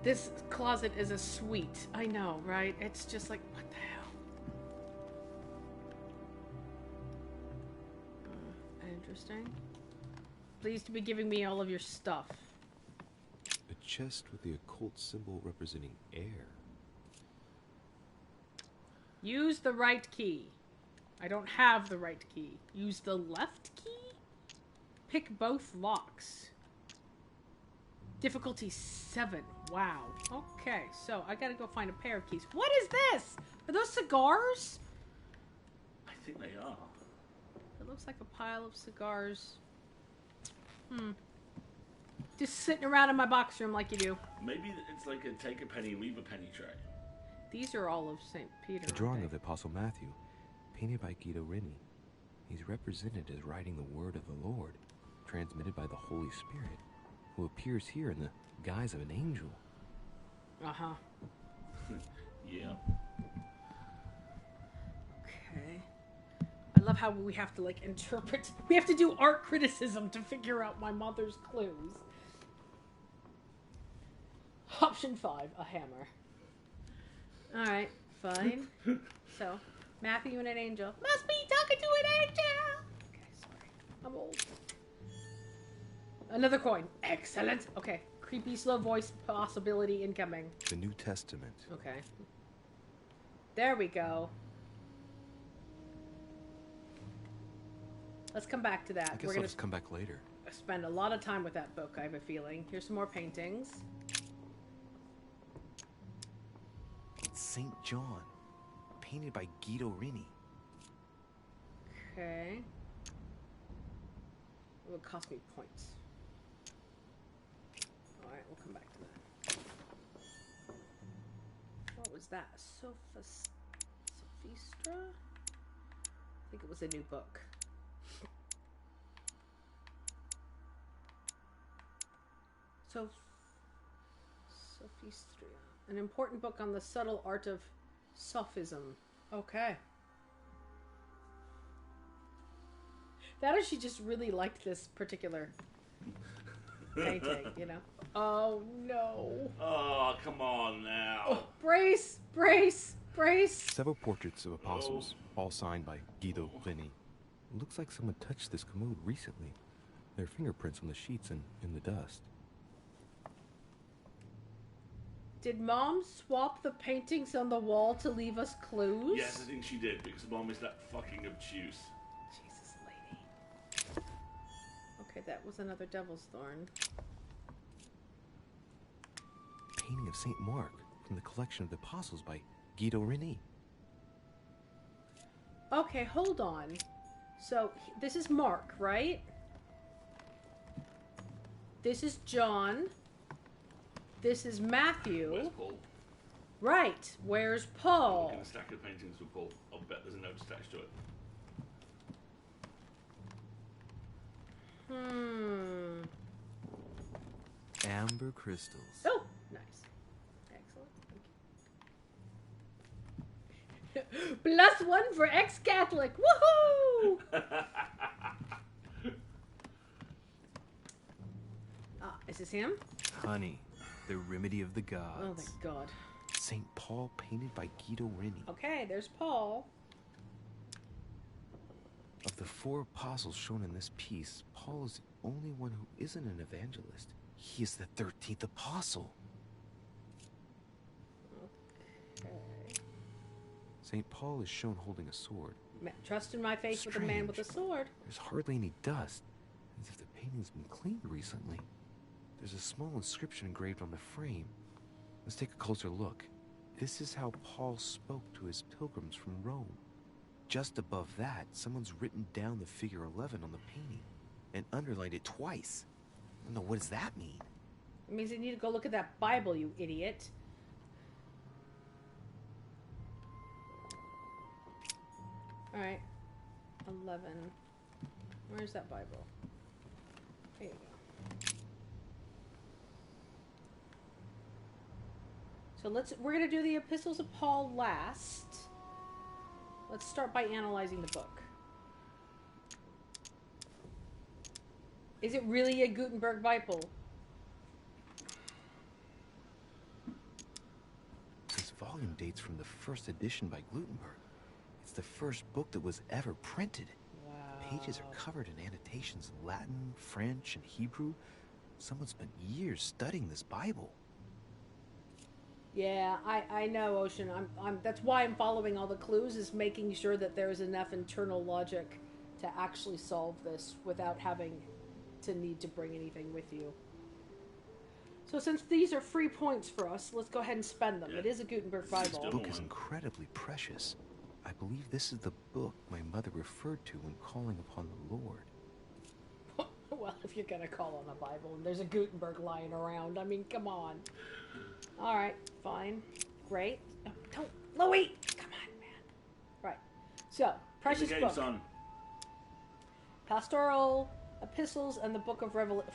This closet is a suite. I know, right? It's just like, what the hell? Interesting. Pleased to be giving me all of your stuff. A chest with the occult symbol representing air. Use the right key. I don't have the right key. Use the left key? Pick both locks. Difficulty 7. Wow. Okay, so I gotta go find a pair of keys. What is this? Are those cigars? I think they are. It looks like a pile of cigars. Just sitting around in my box room like you do. Maybe it's like a take a penny, leave a penny tray. These are all of St. Peter. A drawing of the Apostle Matthew, painted by Guido Rini. He's represented as writing the word of the Lord, transmitted by the Holy Spirit, who appears here in the guise of an angel. Uh-huh. Yeah. Okay. I love how we have to, like, interpret... We have to do art criticism to figure out my mother's clues. Option 5, a hammer. Alright, fine. So, Matthew and an angel. Must be talking to an angel! Okay, sorry. I'm old. Another coin. Excellent. Okay. Creepy, slow voice possibility incoming. The New Testament. Okay. There we go. Let's come back to that. I guess I'll just come back later. Spend a lot of time with that book, I have a feeling. Here's some more paintings. It's St. John, painted by Guido Rini. Okay. It would cost me points. Alright, we'll come back to that. What was that? Sophistra? I think it was a new book. Sophistria. An important book on the subtle art of sophism. Okay. That or she just really liked this particular painting, you know? Oh, no. Oh, come on now. Oh, brace! Brace! Brace! Several portraits of apostles, all signed by Guido Rini. It looks like someone touched this commode recently. There are fingerprints on the sheets and in the dust. Did Mom swap the paintings on the wall to leave us clues? Yes, I think she did, because Mom is that fucking obtuse. Jesus, lady. Okay, that was another Devil's Thorn. Painting of St. Mark from the collection of the apostles by Guido Rini. Okay, hold on. So, this is Mark, right? This is John. This is Matthew. Where's Paul? Right. Where's Look Paul? in the stack of paintings with Paul. I'll bet there's a note attached to it. Amber crystals. Oh, nice. Excellent. +1 for ex-Catholic. Woohoo! Is this him? Honey, the remedy of the gods. Oh, thank God. St. Paul, painted by Guido Rini. Okay, there's Paul. Of the 4 apostles shown in this piece, Paul is the only one who isn't an evangelist. He is the 13th apostle. Okay. St. Paul is shown holding a sword. Trust in my faith with a man with a sword. There's hardly any dust, as if the painting's been cleaned recently. There's a small inscription engraved on the frame. Let's take a closer look. This is how Paul spoke to his pilgrims from Rome. Just above that, someone's written down the figure 11 on the painting and underlined it twice. No, what does that mean? It means you need to go look at that Bible, you idiot. Alright. 11. Where's that Bible? There you go. So we're going to do the Epistles of Paul last. Let's start by analyzing the book. Is it really a Gutenberg Bible? This volume dates from the first edition by Gutenberg. It's the first book that was ever printed. Wow. Pages are covered in annotations in Latin, French, and Hebrew. Someone spent years studying this Bible. Yeah, I know, Ocean. That's why I'm following all the clues, is making sure that there's enough internal logic to actually solve this without having to need to bring anything with you. So since these are free points for us, let's go ahead and spend them. Yeah. It is a Gutenberg Bible. The book is incredibly precious. I believe this is the book my mother referred to when calling upon the Lord. Well, if you're going to call on a Bible and there's a Gutenberg lying around, I mean, come on. All right, fine. Great. Oh, don't, Louie! Come on, man. Right. So, precious game, book. son. Pastoral epistles and the book of Revelation.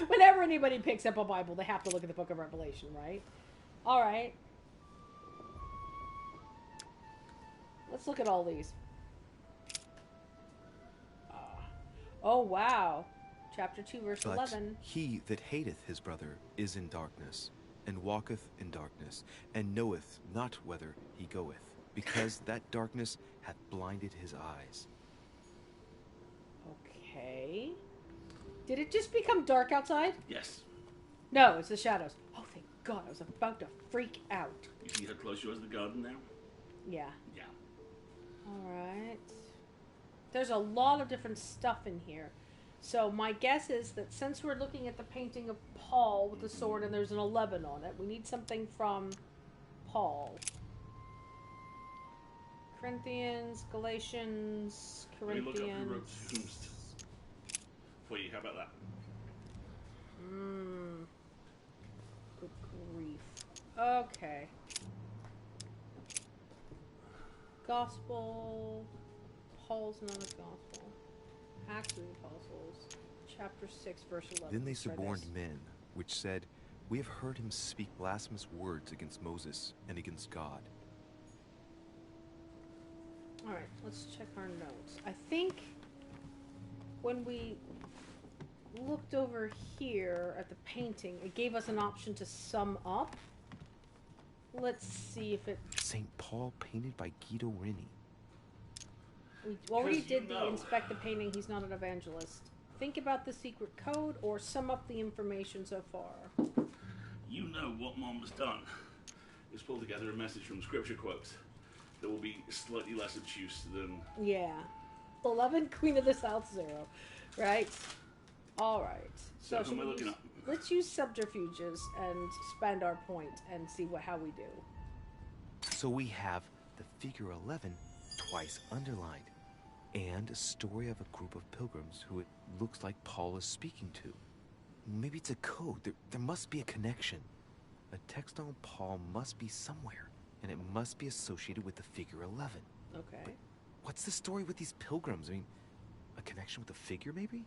Whenever anybody picks up a Bible, they have to look at the book of Revelation, right? All right. Let's look at all these. Oh, wow. Chapter 2, verse But 11. he that hateth his brother is in darkness, and walketh in darkness, and knoweth not whither he goeth, because that darkness hath blinded his eyes. Okay. Did it just become dark outside? Yes. No, it's the shadows. Oh, thank God. I was about to freak out. You see how close you are to the garden now? Yeah. Yeah. All right. There's a lot of different stuff in here. So my guess is that since we're looking at the painting of Paul with the sword and there's an 11 on it, we need something from Paul. Corinthians, Galatians, Let me look up who wrote Corinthians. Tombs for you. How about that? Good grief. Okay. Gospel. Paul's not a gospel. Acts of the Apostles. Chapter 6, verse 11. Then they Let's try suborned this. men, which said, We have heard him speak blasphemous words against Moses and against God. All right, let's check our notes. I think when we looked over here at the painting, it gave us an option to sum up. Let's see if it... St. Paul painted by Guido Reni. We already 'Cause you did the know. inspect the painting. He's not an evangelist. Think about the secret code or sum up the information so far. You know what Mom has done is pull together a message from scripture quotes that will be slightly less obtuse than... Yeah. 11, Queen of the South, 0. Right? All right. So who should am I we looking use- at? Let's use subterfuges and spend our point and see how we do. So we have the figure 11 twice underlined, and a story of a group of pilgrims who it looks like Paul is speaking to. Maybe it's a code. There must be a connection. A text on Paul must be somewhere, and it must be associated with the figure 11. Okay. What's the story with these pilgrims? I mean, a connection with the figure, maybe?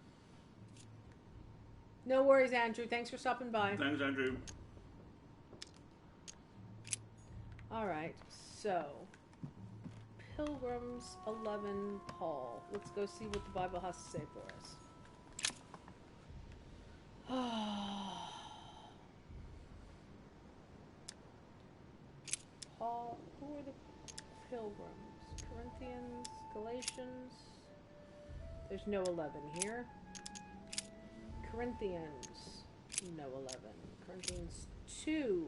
No worries, Andrew. Thanks for stopping by. Thanks, Andrew. All right. So, Pilgrims 11 Paul. Let's go see what the Bible has to say for us. Paul, who are the pilgrims? Corinthians, Galatians. There's no 11 here. Corinthians, no 11. Corinthians 2,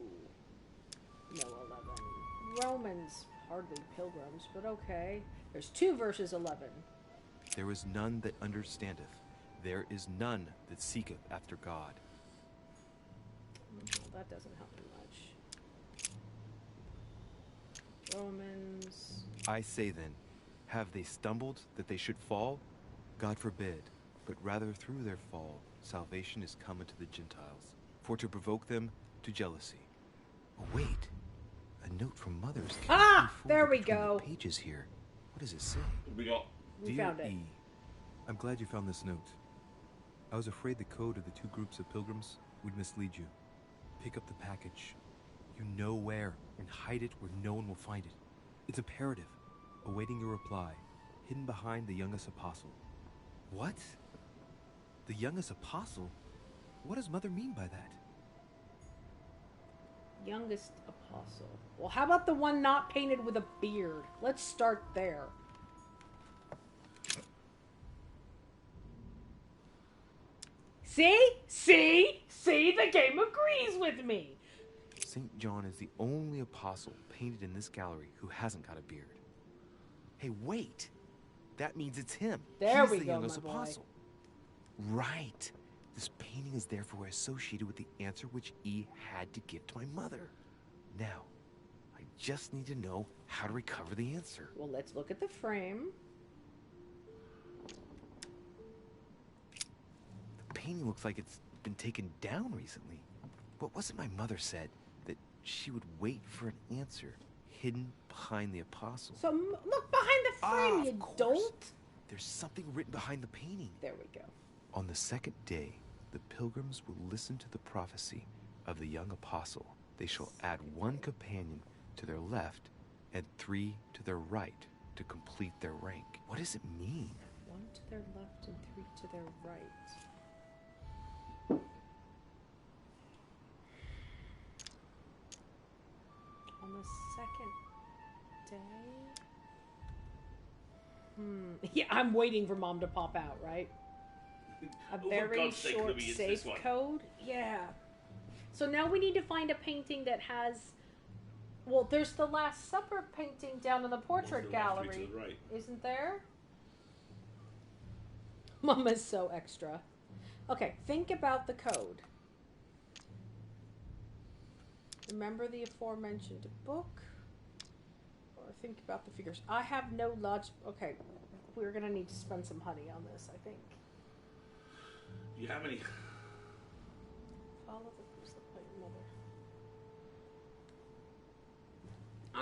no 11. Romans, hardly pilgrims, but okay. There's 2 verses 11. There is none that understandeth. There is none that seeketh after God. Well, that doesn't help me much. Romans. I say then, have they stumbled that they should fall? God forbid, but rather through their fall, salvation is come unto the Gentiles, for to provoke them to jealousy. Oh, wait, a note from Mother's Ah, there we go. pages here. What does it say? We got We Dear found it. E, I'm glad you found this note. I was afraid the code of the two groups of pilgrims would mislead you. Pick up the package. You know where, and hide it where no one will find it. It's imperative. Awaiting your reply, hidden behind the youngest apostle. What? The youngest apostle? What does Mother mean by that? Youngest apostle. Well, how about the one not painted with a beard? Let's start there. See? See? See? The game agrees with me. St. John is the only apostle painted in this gallery who hasn't got a beard. Hey, wait! That means it's him. There He's we the go, youngest my boy. apostle. Right. This painting is therefore associated with the answer which E had to give to my mother. Now, I just need to know how to recover the answer. Well, let's look at the frame. The painting looks like it's been taken down recently. What was it my mother said? That she would wait for an answer hidden behind the apostle. So look behind the frame, you of course. dolt. There's something written behind the painting. There we go. On the second day, the pilgrims will listen to the prophecy of the young apostle. They shall add one companion to their left and 3 to their right to complete their rank. What does it mean? 1 to their left and 3 to their right. On the second day? Yeah, I'm waiting for Mom to pop out, right? A for very God's sake, short Louis, it's safe this one. code? Yeah. So now we need to find a painting that has... Well, there's the Last Supper painting down in the portrait To the left, 3 gallery. to the right. Isn't there? Mama's so extra. Okay, think about the code. Remember the aforementioned book? Or think about the figures. I have no logic. Okay, we're gonna need to spend some honey on this, I think. Do you have any? Follow the precept by your mother.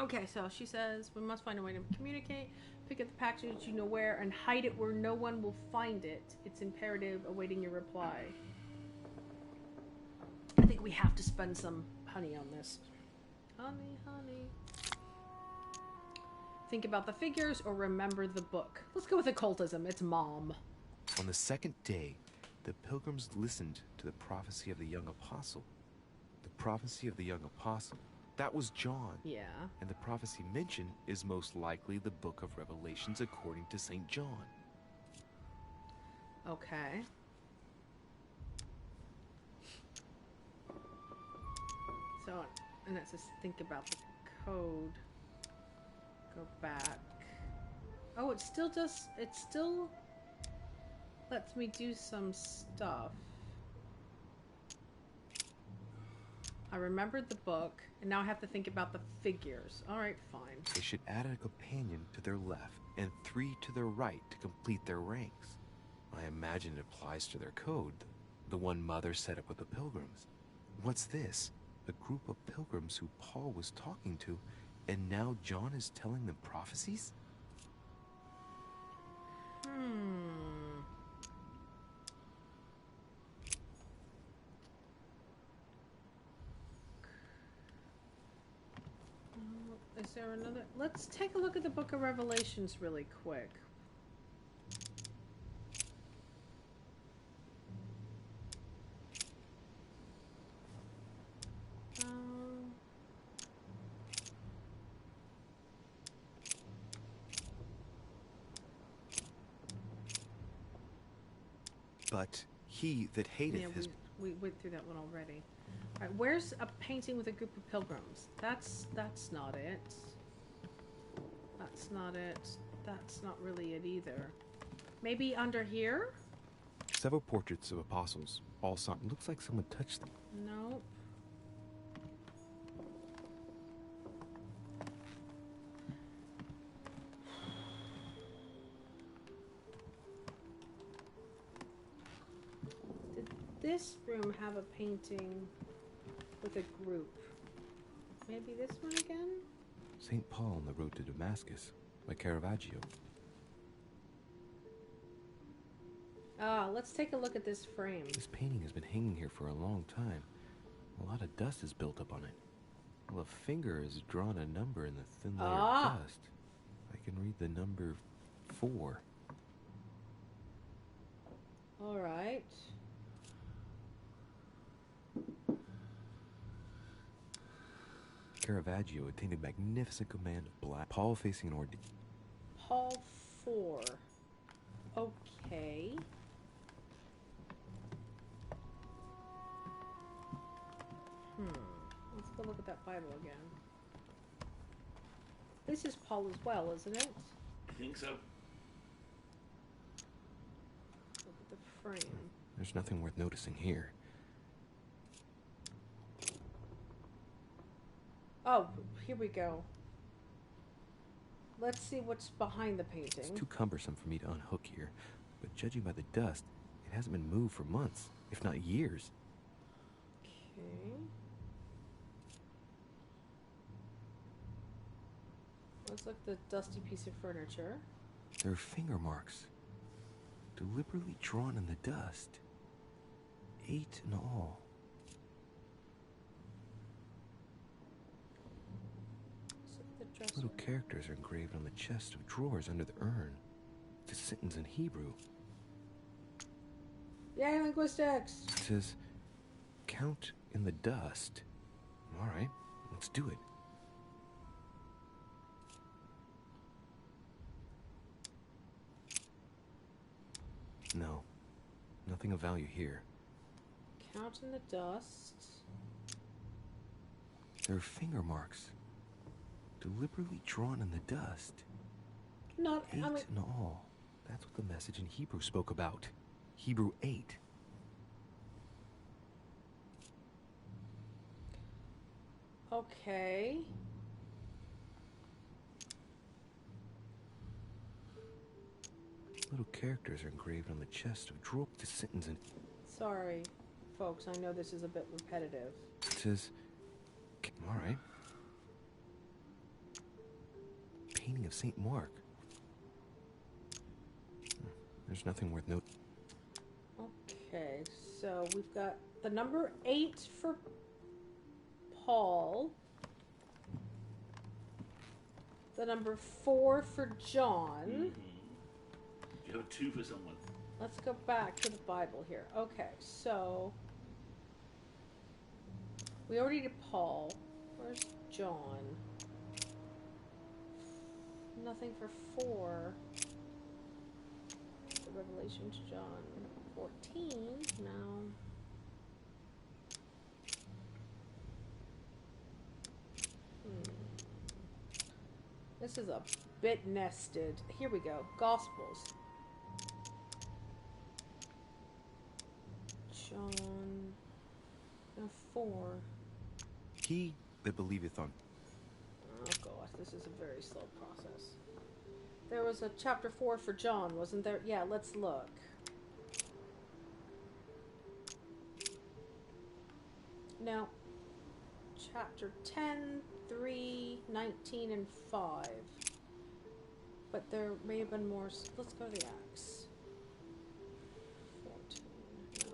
Okay, so she says, we must find a way to communicate. Pick up the package you know where and hide it where no one will find it. It's imperative, awaiting your reply. I think we have to spend some honey on this. Honey, honey. Think about the figures or remember the book. Let's go with occultism. It's Mom. On the second day, the pilgrims listened to the prophecy of the young apostle. The prophecy of the young apostle. That was John. Yeah. And the prophecy mentioned is most likely the book of Revelations according to St. John. Okay. So, and it says think about the code. Go back. Oh, it still lets me do some stuff. I remembered the book, and now I have to think about the figures. Alright, fine. They should add a companion to their left and 3 to their right to complete their ranks. I imagine it applies to their code, the one Mother set up with the pilgrims. What's this? A group of pilgrims who Paul was talking to, and now John is telling them prophecies? Is there another? Let's take a look at the Book of Revelations really quick. But he that hateth Yeah, his... we went through that one already. All right, where's a painting with a group of pilgrims? That's not it. That's not it. That's not really it either. Maybe under here? Several portraits of apostles, all signed. Looks like someone touched them. Nope. Did this room have a painting with a group? Maybe this one again? St. Paul on the road to Damascus. by Caravaggio. Ah, let's take a look at this frame. This painting has been hanging here for a long time. A lot of dust is built up on it. Well, a finger has drawn a number in the thin layer of dust. I can read the number 4. All right. Caravaggio attained a magnificent command of black. Paul facing an ordeal. Paul 4. Okay. Let's go look at that Bible again. This is Paul as well, isn't it? I think so. Look at the frame. There's nothing worth noticing here. Oh, here we go. Let's see what's behind the painting. It's too cumbersome for me to unhook here, but judging by the dust, it hasn't been moved for months, if not years. Okay. Looks like the dusty piece of furniture. There are finger marks, deliberately drawn in the dust. 8 in all. Looks like the dresser. Little characters are engraved on the chest of drawers under the urn. It's a sentence in Hebrew. Yay, linguistics! It says, "Count in the dust." All right, let's do it. No, nothing of value here. Count in the dust. There are finger marks, deliberately drawn in the dust. Not, 8 I mean, in all. That's what the message in Hebrew spoke about. Hebrew 8. okay. Little characters are engraved on the chest of drawer. The sentence in Sorry, folks, I know this is a bit repetitive. it says, all right. Painting of Saint Mark. There's nothing worth noting. Okay, so we've got the number 8 for Paul. The number 4 for John. You have a 2 for someone. Let's go back to the Bible here. Okay, so we already did Paul. Where's John? Nothing for 4. The Revelation to John 14. No. This is a bit nested. Here we go. Gospels. John 4. He that believeth on. Oh gosh, this is a very slow process. There was a chapter 4 for John, wasn't there? Yeah, let's look. Now, chapter 10, 3, 19, and 5. But there may have been more. Let's go to the Acts. 14, no.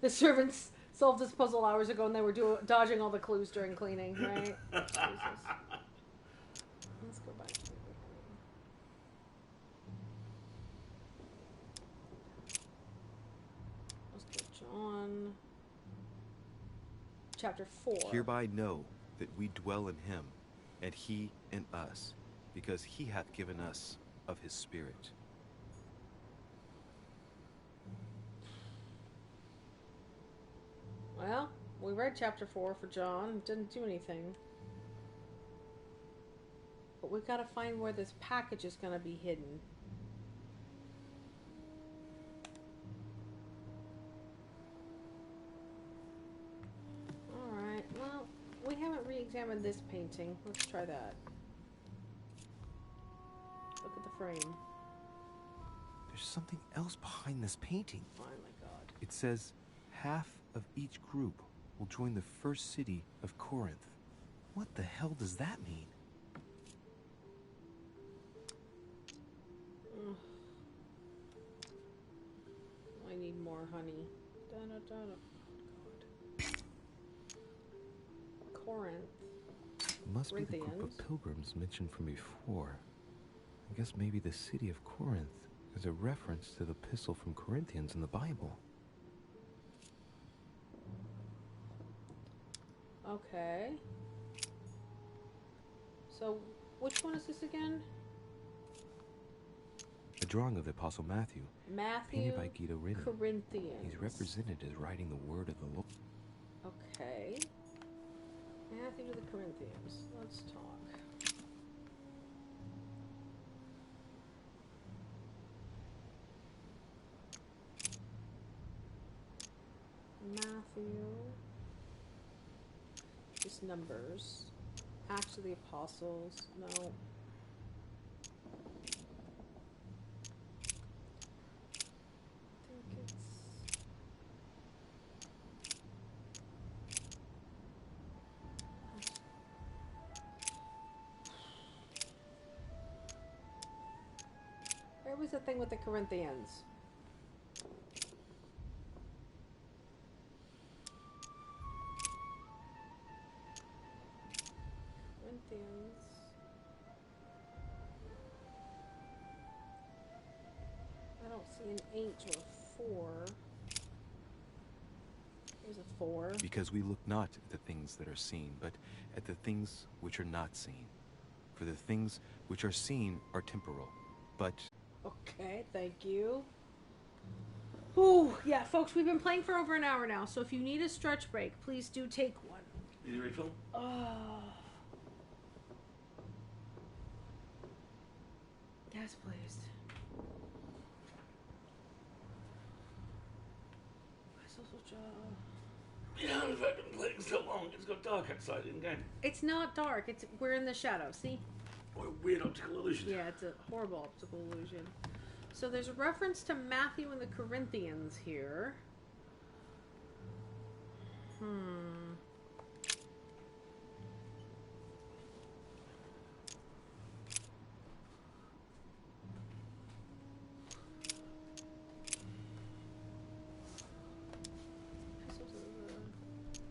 The servants solved this puzzle hours ago and they were dodging all the clues during cleaning, right? Jesus. Let's go back to the beginning. Let's go John. Chapter 4. Hereby know that we dwell in him, and he in us, because he hath given us of his Spirit. Well, we read chapter 4 for John. Didn't do anything. But we've got to find where this package is going to be hidden. Alright, well, we haven't re-examined this painting. Let's try that. Look at the frame. there's something else behind this painting. Oh my god. It says, half of each group will join the first city of Corinth. What the hell does that mean? I need more honey. God. Corinth. Must be the group Corinthians. of pilgrims mentioned from before. I guess maybe the city of Corinth is a reference to the epistle from Corinthians in the Bible. Okay. So, which one is this again? A drawing of the Apostle Matthew, Matthew. painted by Guido Reni. Corinthians. He's represented as writing the word of the Lord. Okay. Matthew to the Corinthians. Let's talk. Matthew. Just numbers. Acts of the Apostles. No. I think it's. Where was the thing with the Corinthians? Corinthians. I don't see an 8 or a 4. There's a 4. Because we look not at the things that are seen, but at the things which are not seen. For the things which are seen are temporal, but... Okay, thank you. Ooh, yeah, folks, we've been playing for over an hour now, so if you need a stretch break, please do take one. Need a refill? Oh. Yes, please. I saw such a... Yeah, I've been playing so long. It's got dark outside in game. It's not dark. We're in the shadow. See? What a weird optical illusion. Yeah, it's a horrible optical illusion. So there's a reference to Matthew and the Corinthians here.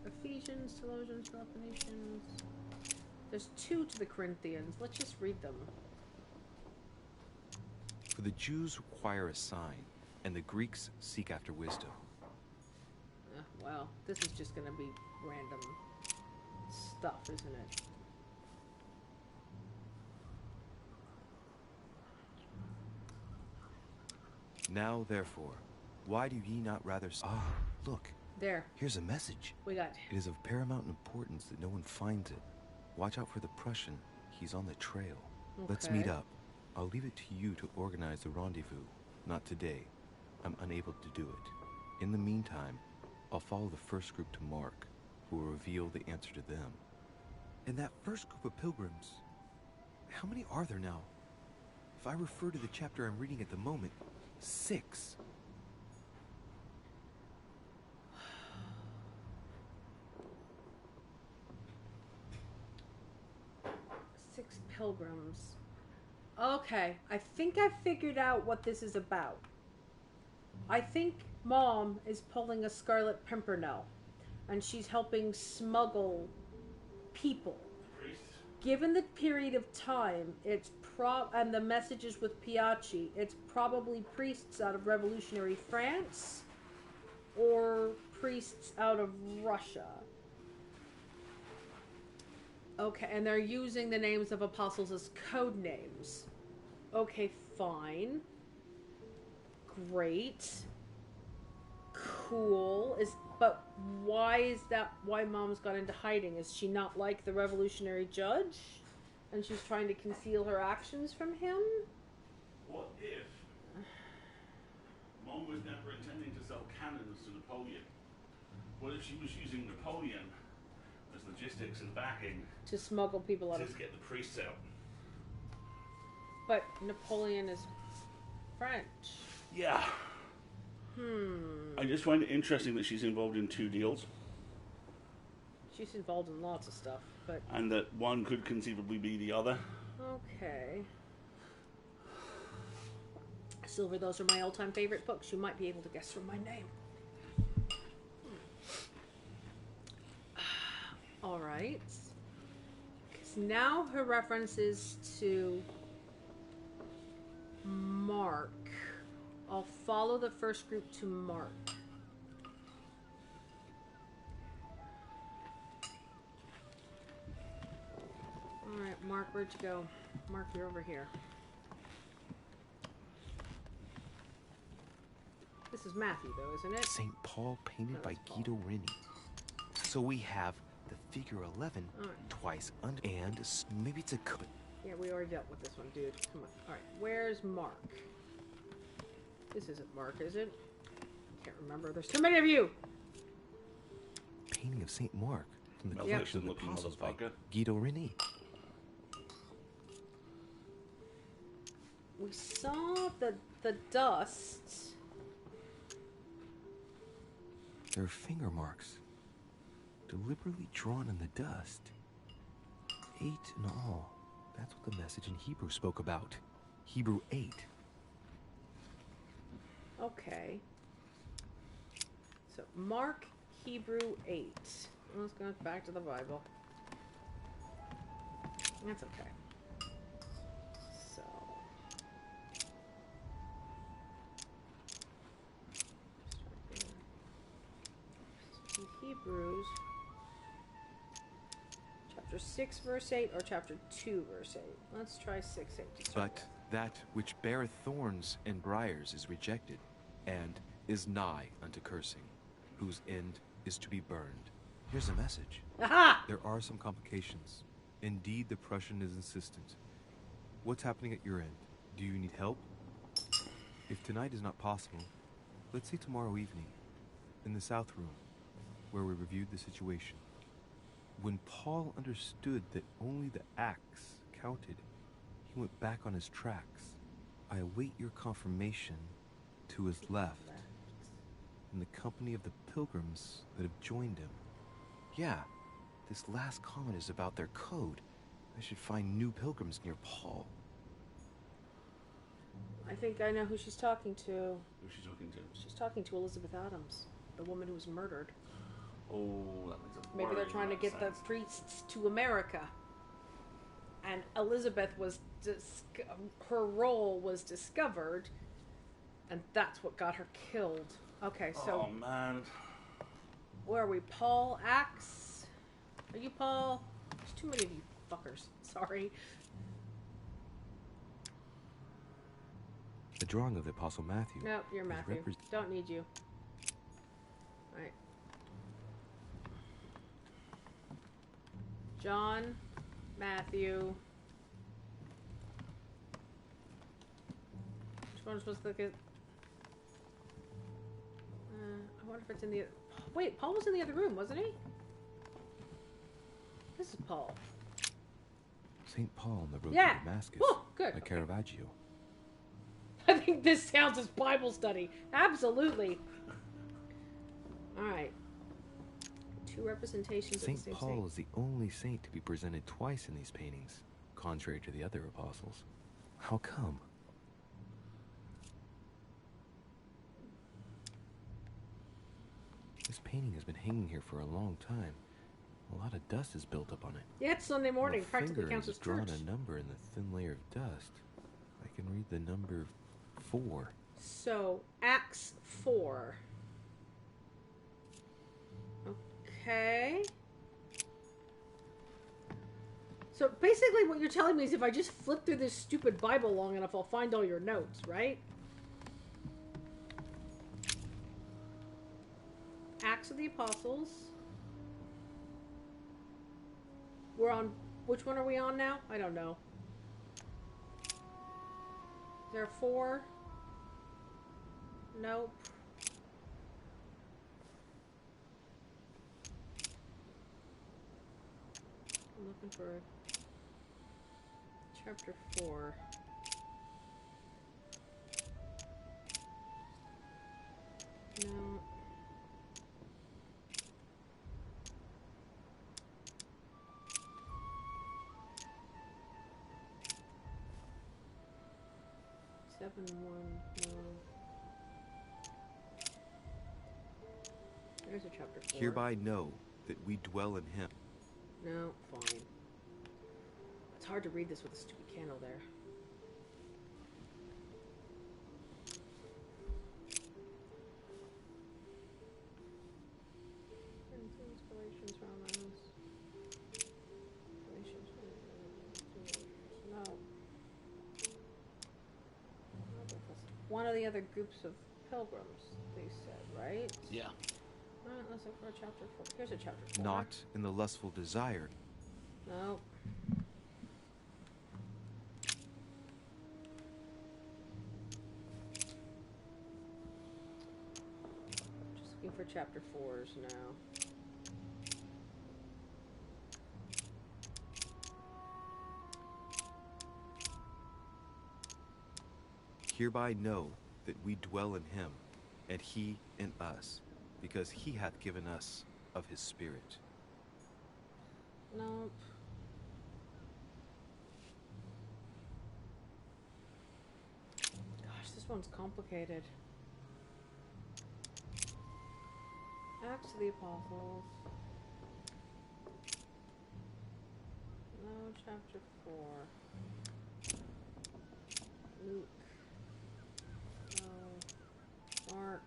Ephesians, Colossians, Philippians. There's 2 to the Corinthians. Let's just read them. For the Jews require a sign, and the Greeks seek after wisdom. Well, this is just going to be random stuff, isn't it? Now, therefore, why do ye not rather... Ah, look, There, here's a message. we got... It is of paramount importance that no one finds it. Watch out for the Prussian. He's on the trail. Let's Okay. meet up. I'll leave it to you to organize the rendezvous. Not today. I'm unable to do it. In the meantime, I'll follow the first group to Mark, who will reveal the answer to them. And that first group of pilgrims, how many are there now? If I refer to the chapter I'm reading at the moment, 6. Six pilgrims. Okay, I think I figured out what this is about. I think Mom is pulling a Scarlet Pimpernel, and she's helping smuggle people. Priests? Given the period of time, and the messages with Piachi, it's probably priests out of revolutionary France or priests out of Russia. Okay, and they're using the names of apostles as code names. Okay, fine. Great. Cool. But why is that? Why Mom's got into hiding? Is she not like the revolutionary judge? And she's trying to conceal her actions from him? What if Mom was never intending to sell cannons to Napoleon? What if she was using Napoleon as logistics and backing To smuggle people out to of... get the priests out? But Napoleon is French. Yeah. I just find it interesting that she's involved in 2 deals, She's involved in lots of stuff, but and that one could conceivably be the other. okay. Silver, those are my all-time favorite books. You might be able to guess from my name. All right. Because now her references to Mark. I'll follow the first group to Mark. All right, Mark, where'd you go? Mark, you're over here. This is Matthew, though, isn't it? St. Paul painted No, by that's Paul. Guido Reni. So we have the figure 11 Alright. twice under, and maybe it's a cut. Yeah, we already dealt with this one, dude. Come on. All right, where's Mark? This isn't Mark, is it? Can't remember. There's too many of you. Painting of St. Mark from the Malfunction Collection of the looking Apostles by motherfucker. Guido Reni. We saw the dust. There are finger marks, deliberately drawn in the dust. 8 in all. That's what the message in Hebrew spoke about. Hebrew 8. Okay. So Mark, Hebrew 8. Let's go back to the Bible. That's okay. So. In Hebrews, chapter 6, verse 8, or chapter 2, verse 8. Let's try 6, 8 to start But that which beareth thorns and briars is rejected, and is nigh unto cursing, whose end is to be burned. Here's a message. with. Aha! There are some complications. Indeed, the Prussian is insistent. What's happening at your end? Do you need help? If tonight is not possible, let's see tomorrow evening, in the South Room, where we reviewed the situation. When Paul understood that only the axe counted, he went back on his tracks. I await your confirmation to his left, in the company of the pilgrims that have joined him. Yeah, this last comment is about their code. I should find new pilgrims near Paul. I think I know who she's talking to. Who's she talking to? She's talking to Elizabeth Adams, the woman who was murdered. Oh, that makes a Maybe they're worrying trying to amount get of the sense. priests to America. And Elizabeth was her role was discovered, and that's what got her killed. Okay, so Oh man. where are we? Paul Axe? Are you Paul? There's too many of you fuckers. Sorry. The drawing of the Apostle Matthew. No, you're is Matthew. Don't need you. Alright. John, Matthew. Which one was supposed to look at? I wonder if it's in the. Wait, Paul was in the other room, wasn't he? This is Paul. St. Paul on the road Yeah. to Damascus Whew, good. by Okay. Caravaggio. I think this sounds as Bible study. Absolutely. All right. Two representations of the St. same Paul saint. is the only saint to be presented twice in these paintings, contrary to the other apostles. How come? This painting has been hanging here for a long time. A lot of dust is built up on it. Yeah, it's Sunday morning. The Practically finger counts has as drawn church. a number in the thin layer of dust. I can read the number 4. So, Acts 4. Okay. So basically what you're telling me is if I just flip through this stupid Bible long enough, I'll find all your notes, right? Acts of the Apostles. We're on... Which one are we on now? I don't know. Is there 4? Nope. I'm looking for chapter 4. No. Seven one. No. There's a chapter 4. Hereby know that we dwell in him. No, fine. It's hard to read this with a stupid candle there. Inspirations from us. Inspirations from no. One of the other groups of pilgrims, they said, right? Yeah. Alright, let's look for a chapter 4. Here's a chapter 4. Not in the lustful desire. No. Just looking for chapter 4s now. Hereby know that we dwell in him, and he in us, because he hath given us of his Spirit. Nope. Gosh, this one's complicated. Acts of the Apostles. No, chapter 4. Luke. No. Mark.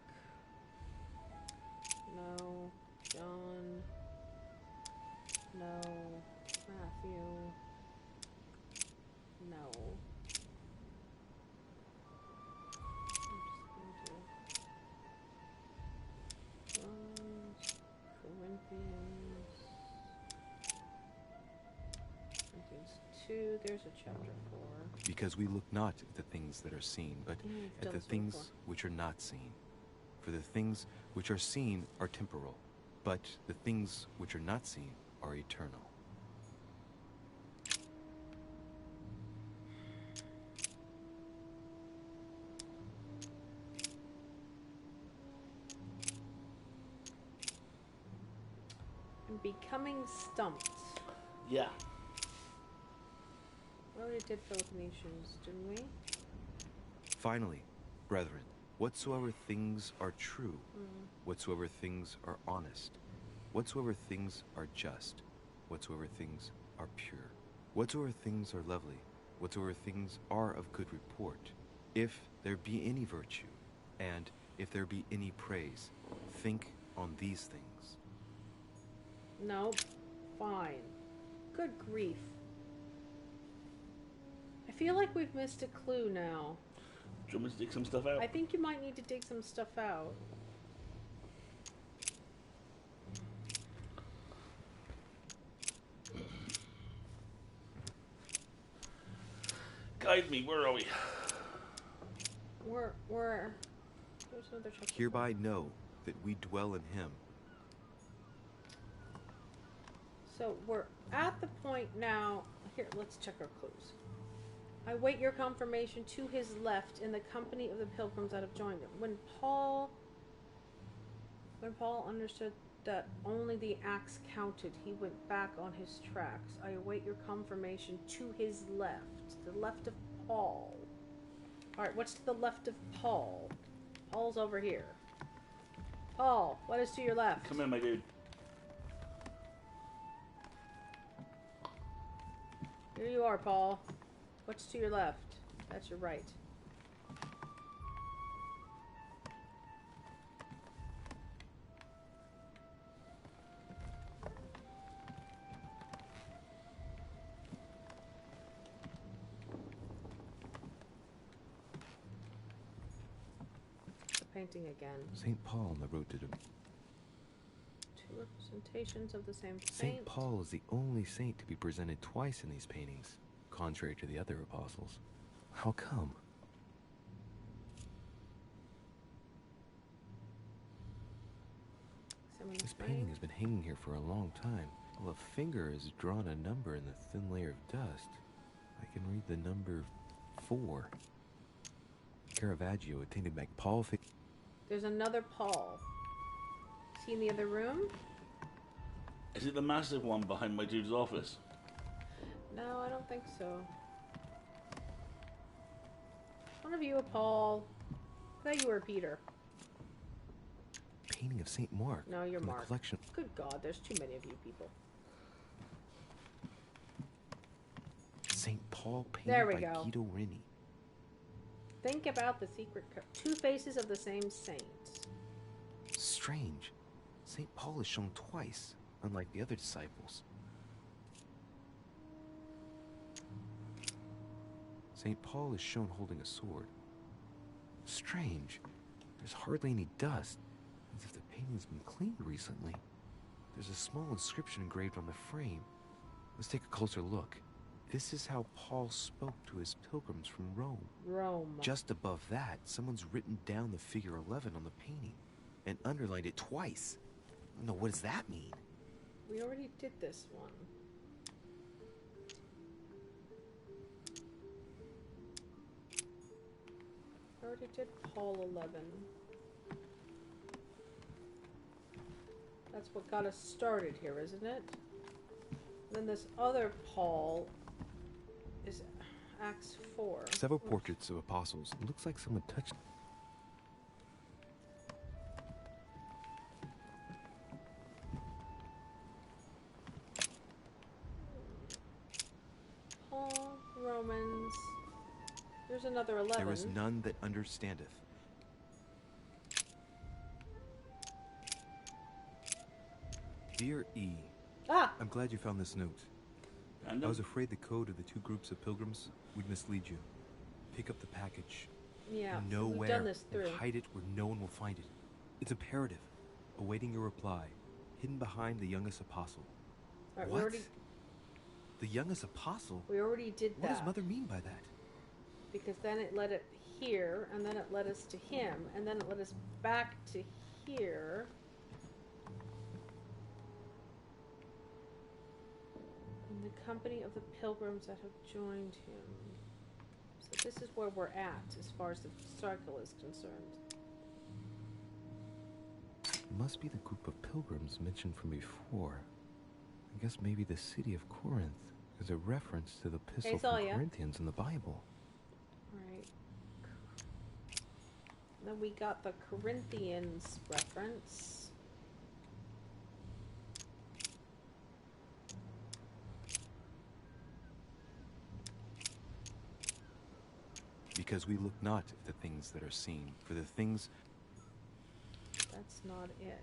No. John. No. Matthew. No. I'm just going to Romans, Corinthians 2, there's a chapter 4. Because we look not at the things that are seen, but I've at done the this one things before. which are not seen. For the things which are seen are temporal, but the things which are not seen are eternal. And becoming stumped. Yeah. We already did Peloponnesians, didn't we? Finally, brethren, whatsoever things are true, whatsoever things are honest, whatsoever things are just, whatsoever things are pure, whatsoever things are lovely, whatsoever things are of good report, if there be any virtue, and if there be any praise, think on these things. Nope. Fine. Good grief. I feel like we've missed a clue now. Do you want me to dig some stuff out? I think you might need to dig some stuff out. Guide me, where are we? We're there's another chapter. Hereby know that we dwell in him. So we're at the point now. Here, let's check our clues. I wait your confirmation to his left in the company of the pilgrims that have joined him. When Paul understood that only the axe counted, he went back on his tracks. I await your confirmation to his left, the left of Paul. All right, what's to the left of Paul? Paul's over here. Paul, what is to your left? Come in, my dude. Here you are, Paul. What's to your left? That's your right. The painting again. St. Paul on the road to Damascus. Two representations of the same St. saint. Paul is the only saint to be presented twice in these paintings, contrary to the other apostles. How come? This painting has been hanging here for a long time. Well, a finger has drawn a number in the thin layer of dust. I can read the number 4. Caravaggio attended back Paul. There's another Paul. Is he in the other room? Is it the massive one behind my dude's office? No, I don't think so. One of you a Paul. I thought you were Peter. Painting of St. Mark. No, you're from the Mark. collection. Good God, there's too many of you people. St. Paul painted There we by go. Guido Reni. Think about the secret two faces of the same saint. Strange. St. Paul is shown twice, unlike the other disciples. St. Paul is shown holding a sword. Strange. There's hardly any dust, as if the painting's been cleaned recently. There's a small inscription engraved on the frame. Let's take a closer look. This is how Paul spoke to his pilgrims from Rome. Rome. Just above that, someone's written down the figure 11 on the painting and underlined it twice. No, what does that mean? We already did this one. We already did Paul 11. That's what got us started here, isn't it? Then this other Paul is Acts 4. Several portraits of apostles. It looks like someone touched. Paul, Romans. There's another 11. There is none that understandeth. Dear E, Ah! I'm glad you found this note. And I was afraid the code of the two groups of pilgrims would mislead you. Pick up the package. Yeah, Know we've where done this and through. hide it where no one will find it. It's imperative. Awaiting your reply. Hidden behind the youngest apostle. Alright, What? The youngest apostle? we already did What that. does Mother mean by that? Because then it led it here, and then it led us to him, and then it led us back to here. In the company of the pilgrims that have joined him. So this is where we're at as far as the cycle is concerned. It must be the group of pilgrims mentioned from before. I guess maybe the city of Corinth is a reference to the epistle from Thalia. Corinthians in the Bible. Right. Then we got the Corinthians reference. Because we look not at the things that are seen, for the things. That's not it.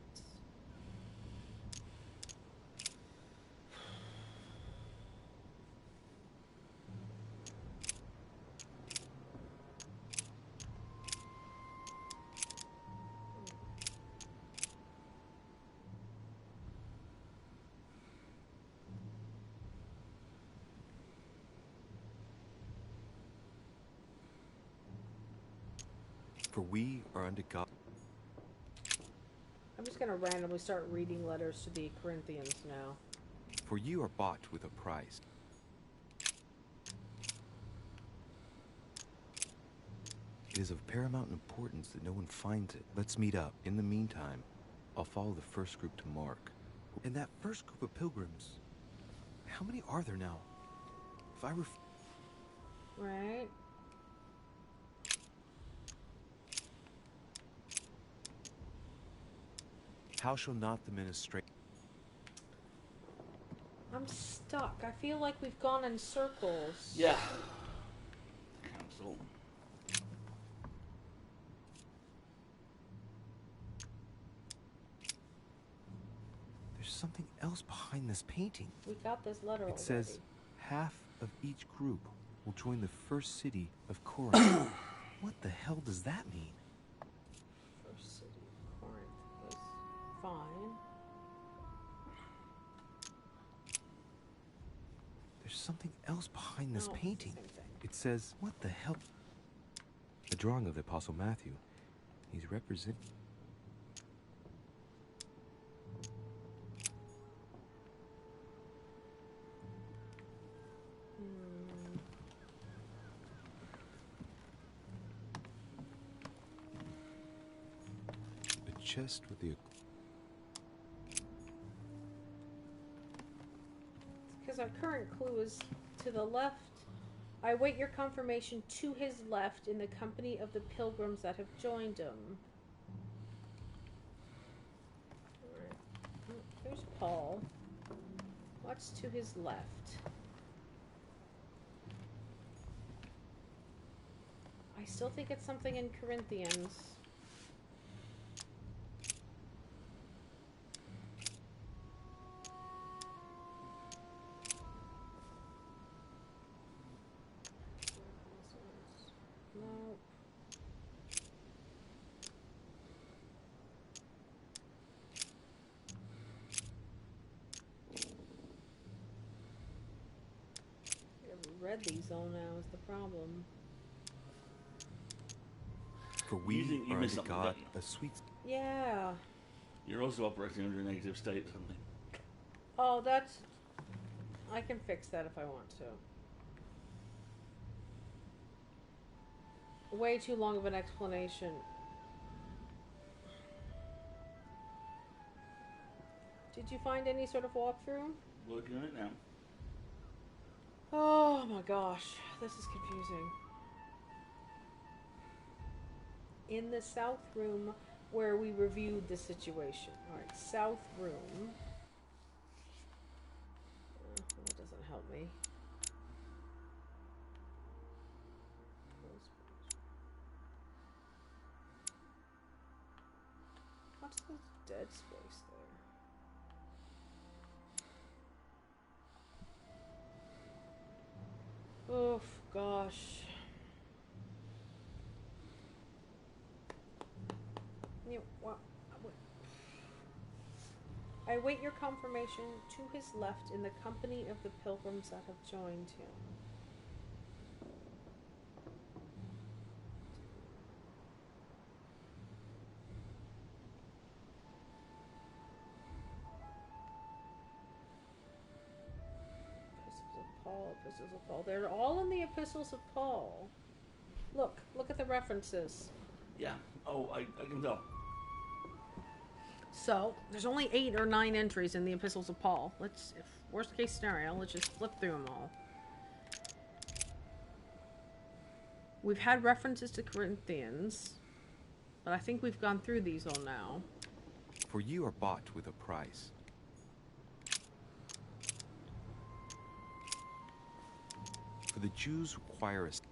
For we are unto God. I'm just going to randomly start reading letters to the Corinthians now. For you are bought with a price. It is of paramount importance that no one finds it. Let's meet up. In the meantime, I'll follow the first group to Mark. And that first group of pilgrims, how many are there now? If I Right? How shall not the ministry? I'm stuck. I feel like we've gone in circles. yeah. Cancel. There's something else behind this painting. We got this letter already. It says, half of each group will join the first city of Corinth. What the hell does that mean? First city of Corinth was fine. There's something else behind this No, painting. same thing. It says, what the hell? A drawing of the Apostle Matthew. He's representing. chest with the... Because our current clue is to the left. I await your confirmation to his left in the company of the pilgrims that have joined him. Alright. Oh, there's Paul. What's to his left? I still think it's something in Corinthians. No. I haven't read these all now is the problem. For we You think you are missed unto something, God don't you? a sweet... Yeah. You're also operating under a negative state or something. Oh, that's... I can fix that if I want to. Way too long of an explanation. Did you find any sort of walkthrough? Working on it now. Oh my gosh, this is confusing. In the south room where we reviewed the situation. Alright, south room. That doesn't help me. What's the dead space there? Oof, gosh. I await your confirmation to his left in the company of the pilgrims that have joined him. Epistles of Paul. They're all in the epistles of Paul. Look at the references. Yeah. Oh, I can tell. So, there's only 8 or 9 entries in the epistles of Paul. If worst case scenario, let's just flip through them all. We've had references to Corinthians, but I think we've gone through these all now. For you are bought with a price. For the Jews require us.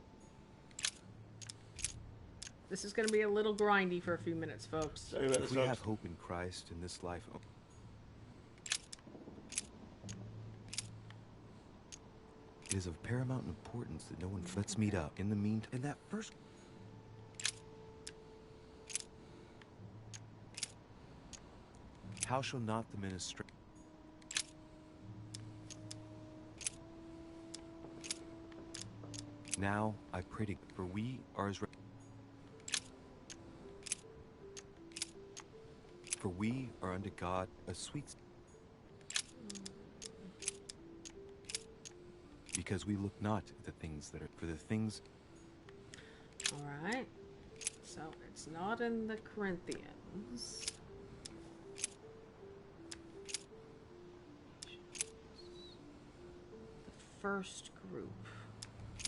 This is going to be a little grindy for a few minutes, folks. Sorry about If this, we folks. have hope in Christ in this life, it is of paramount importance that no one... Let's meet up. In the meantime, in that first... How shall not the ministry... Now I pray to... For we are as... For we are unto God a sweet... Because we look not at the things that are... For the things... Alright. So, it's not in the Corinthians. The first group.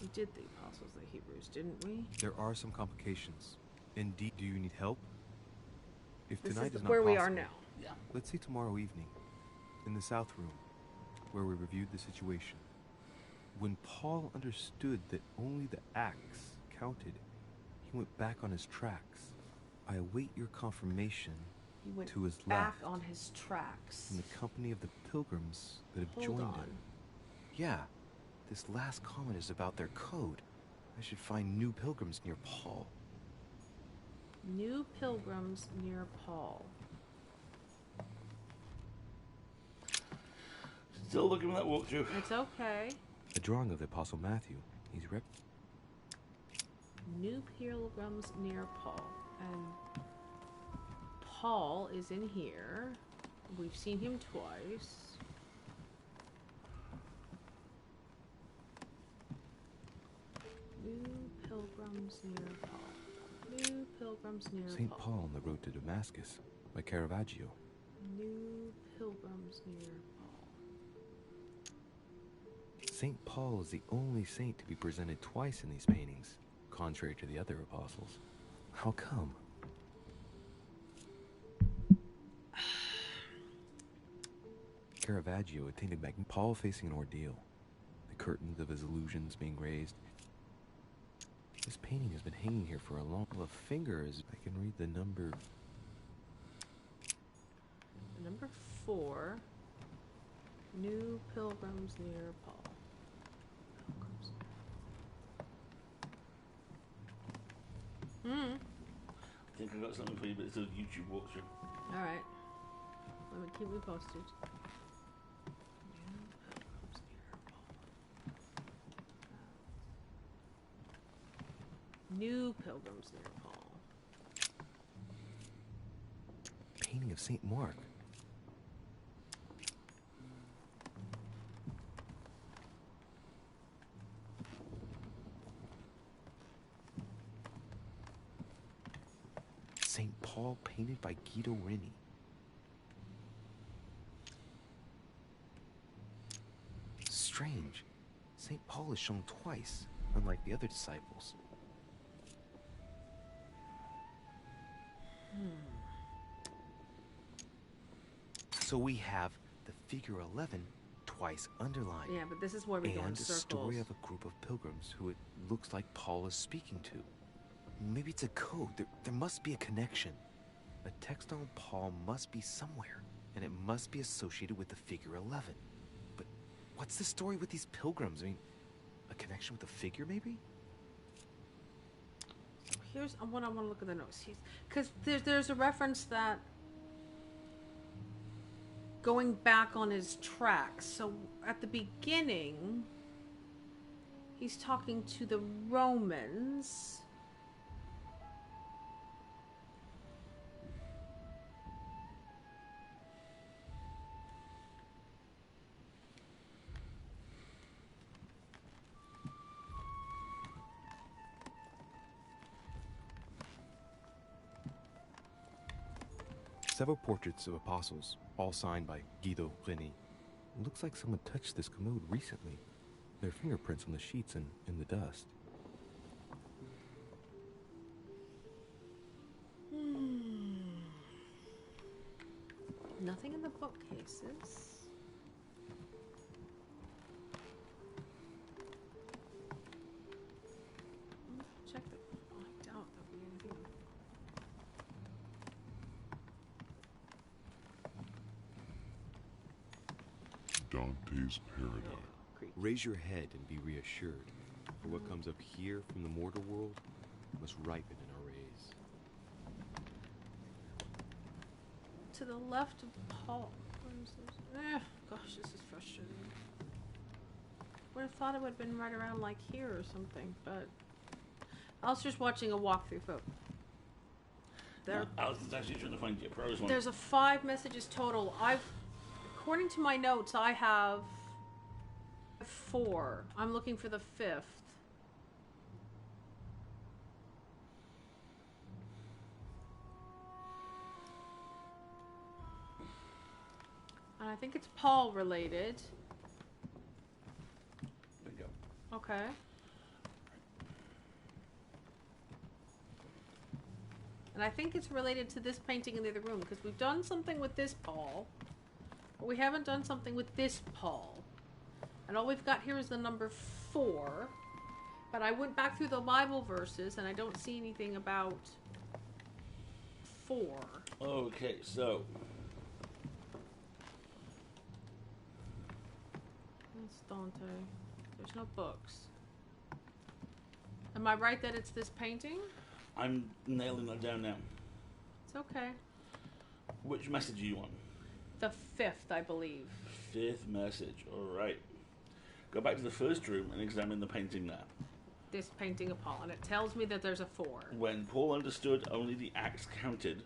We did the Apostles of the Hebrews, didn't we? There are some complications. Indeed, do you need help? If This tonight is is not where we possible, are now. Yeah. let's see tomorrow evening, in the south room, where we reviewed the situation. When Paul understood that only the axe counted, he went back on his tracks. I await your confirmation He went to his back left on his tracks. in the company of the pilgrims that have Hold joined on. him. Yeah, this last comment is about their code. I should find new pilgrims near Paul. New pilgrims near Paul. Still looking at that walkthrough. It's okay. A drawing of the Apostle Matthew. He's New pilgrims near Paul. And Paul is in here. We've seen him twice. New pilgrims near Paul. New pilgrims near St. Paul. Paul on the road to Damascus. by Caravaggio. New pilgrims near Paul. St. Paul is the only saint to be presented twice in these paintings, contrary to the other apostles. How come? Caravaggio attained Paul facing an ordeal, the curtains of his illusions being raised. This painting has been hanging here for a long time. A finger is, I can read the number. Number 4. New pilgrims near Paul. Pilgrims. I think I got something for you, but it's a YouTube walkthrough. All right. Let me keep me posted. New pilgrims near Paul. Painting of St. Mark. St. Paul painted by Guido Reni. Strange. St. Paul is shown twice, unlike the other disciples. So we have the figure 11 twice underlined. Yeah, but this is where we go in And a circles. story of a group of pilgrims who it looks like Paul is speaking to. Maybe it's a code. There must be a connection. A text on Paul must be somewhere, and it must be associated with the figure 11. But what's the story with these pilgrims? I mean, a connection with the figure, maybe? Here's I want to look at the notes. Because there's a reference that going back on his tracks. So at the beginning, he's talking to the Romans. Several portraits of apostles, all signed by Guido Reni. It looks like someone touched this commode recently. There are fingerprints on the sheets and in the dust. Nothing in the bookcases. Check the. I doubt there'll be anything. Dante's Paradise. Raise your head and be reassured, for what comes up here from the mortal world must ripen in our rays. To the left of Paul. Gosh, this is frustrating. Would have thought it would have been right around like here or something, but I was just watching a walkthrough, folks. I was actually trying to find your pros one. There's a 5 messages total. According to my notes, I have 4. I'm looking for the 5th. And I think it's Paul related. Bingo. Okay. And I think it's related to this painting in the other room, because we've done something with this Paul, but we haven't done something with this Paul. And all we've got here is the number 4. But I went back through the Bible verses, and I don't see anything about 4. Okay, so That's Dante. There's no books. Am I right that it's this painting? I'm nailing that down now. It's okay. Which message are you on? The 5th, I believe. 5th message. All right. Go back to the first room and examine the painting there. This painting of Paul, and it tells me that there's a 4. When Paul understood only the acts counted,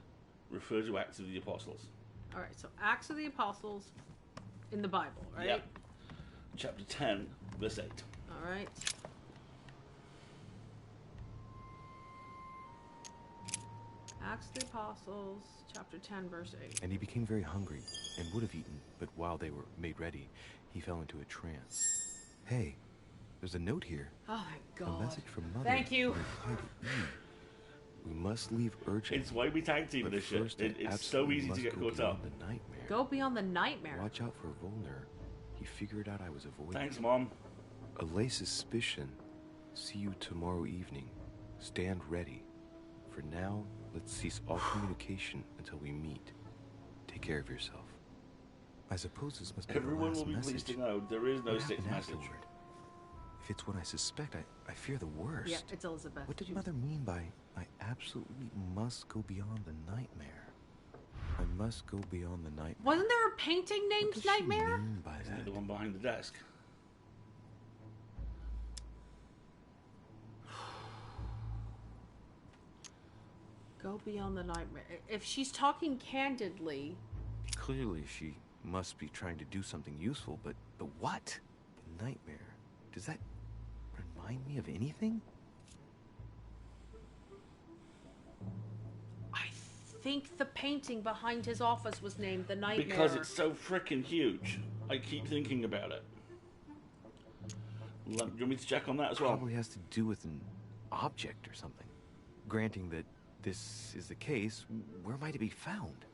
refer to Acts of the Apostles. All right, so Acts of the Apostles in the Bible, right? Yep. Chapter 10, verse 8. All right. Acts of the Apostles, chapter 10, verse 8. And he became very hungry and would have eaten, but while they were made ready, he fell into a trance. Hey, there's a note here. Oh my God. A message from Mother. Thank you. replied to Eve. We must leave urgently. It's why we tag team but this shit. first, I It's so absolutely easy to must get go caught beyond up. The nightmare. Go beyond the nightmare. Watch out for Volner. He figured out I was avoiding. Thanks, Mom. Allay suspicion. See you tomorrow evening. Stand ready. For now, let's cease all communication until we meet. Take care of yourself. I suppose this must be Everyone the will last be message. pleased to know there is no What sixth happened message. afterward? If it's what I suspect, I fear the worst. Yep, it's Elizabeth. What did Mother mean by I absolutely must go beyond the nightmare? I must go beyond the nightmare. Wasn't there a painting What named does she Nightmare? mean by Isn't it that? the one behind the desk? Go beyond the nightmare. If she's talking candidly, Clearly, she must be trying to do something useful, but what? The nightmare. Does that remind me of anything? I think the painting behind his office was named the Nightmare. Because it's so freaking huge. I keep thinking about it. Do you want me to check on that as well? Probably has to do with an object or something. Granting that this is the case, where might it be found?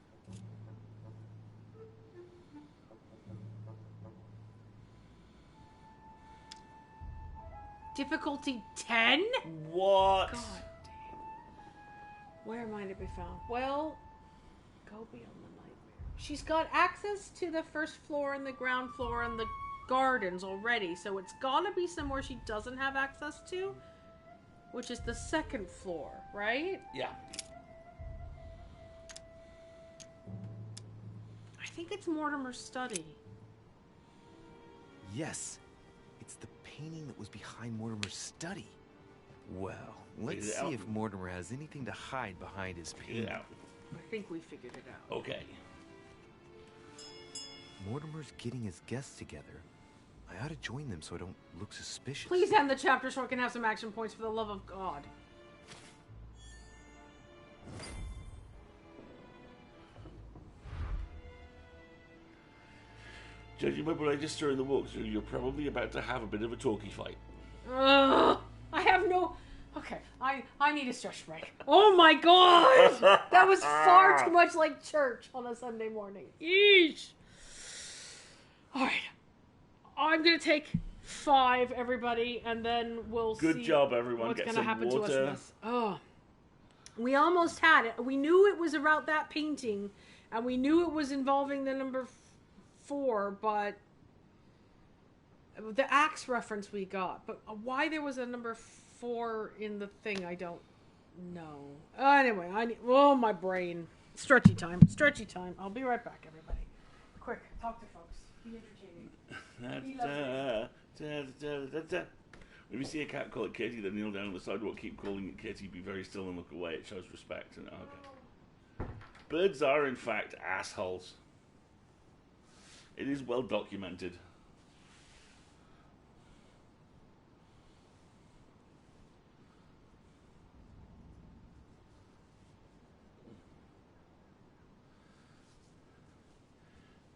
Difficulty 10? What? God damn. Where might it be found? Well, go beyond the nightmare. She's got access to the first floor and the ground floor and the gardens already, so it's gotta be somewhere she doesn't have access to, which is the second floor, right? Yeah. I think it's Mortimer's study. Yes, it's the painting that was behind Mortimer's study. Well, let's Figure it see out. if Mortimer has anything to hide behind his painting. Yeah. I think we figured it out. Okay. Mortimer's getting his guests together. I ought to join them so I don't look suspicious. Please end the chapter so I can have some action points for the love of God. Judging by what I just saw in the walkthrough, you're probably about to have a bit of a talkie fight. Ugh, I have no... Okay, I need a stretch break. Oh my God! That was far too much like church on a Sunday morning. Eesh! Alright. I'm gonna take 5, everybody, and then we'll see... Good job, everyone. What's Get gonna some happen to us water. in this. Oh. We almost had it. We knew it was about that painting, and we knew it was involving the number 4, but... The axe reference we got, but why there was a number 4 in the thing, I don't know. Anyway, I need... Oh, my brain. Stretchy time. Stretchy time. I'll be right back, everybody. Quick, talk to folks. Be entertaining. When you see a cat, call it Kitty, then kneel down on the sidewalk, keep calling it Kitty, be very still and look away. It shows respect. And okay. Birds are, in fact, assholes. It is well documented.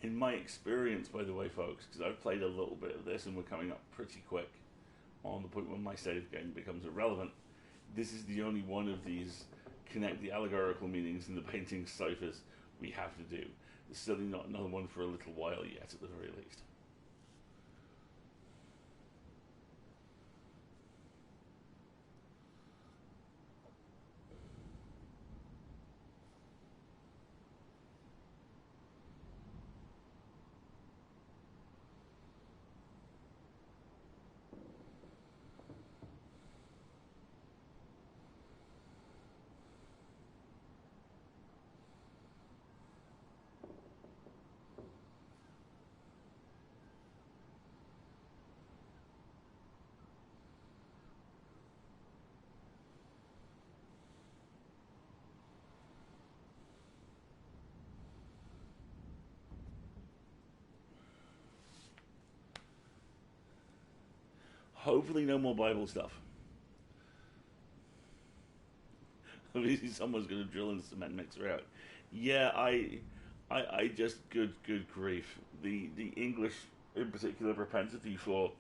In my experience, by the way, folks, because I've played a little bit of this and we're coming up pretty quick on the point when my save game becomes irrelevant, this is the only one of these connect the allegorical meanings in the painting ciphers we have to do. There's certainly not another one for a little while yet, at the very least. Hopefully no more Bible stuff. Obviously, someone's going to drill in the cement mixer out. Yeah, I just good grief. The English in particular propensity for,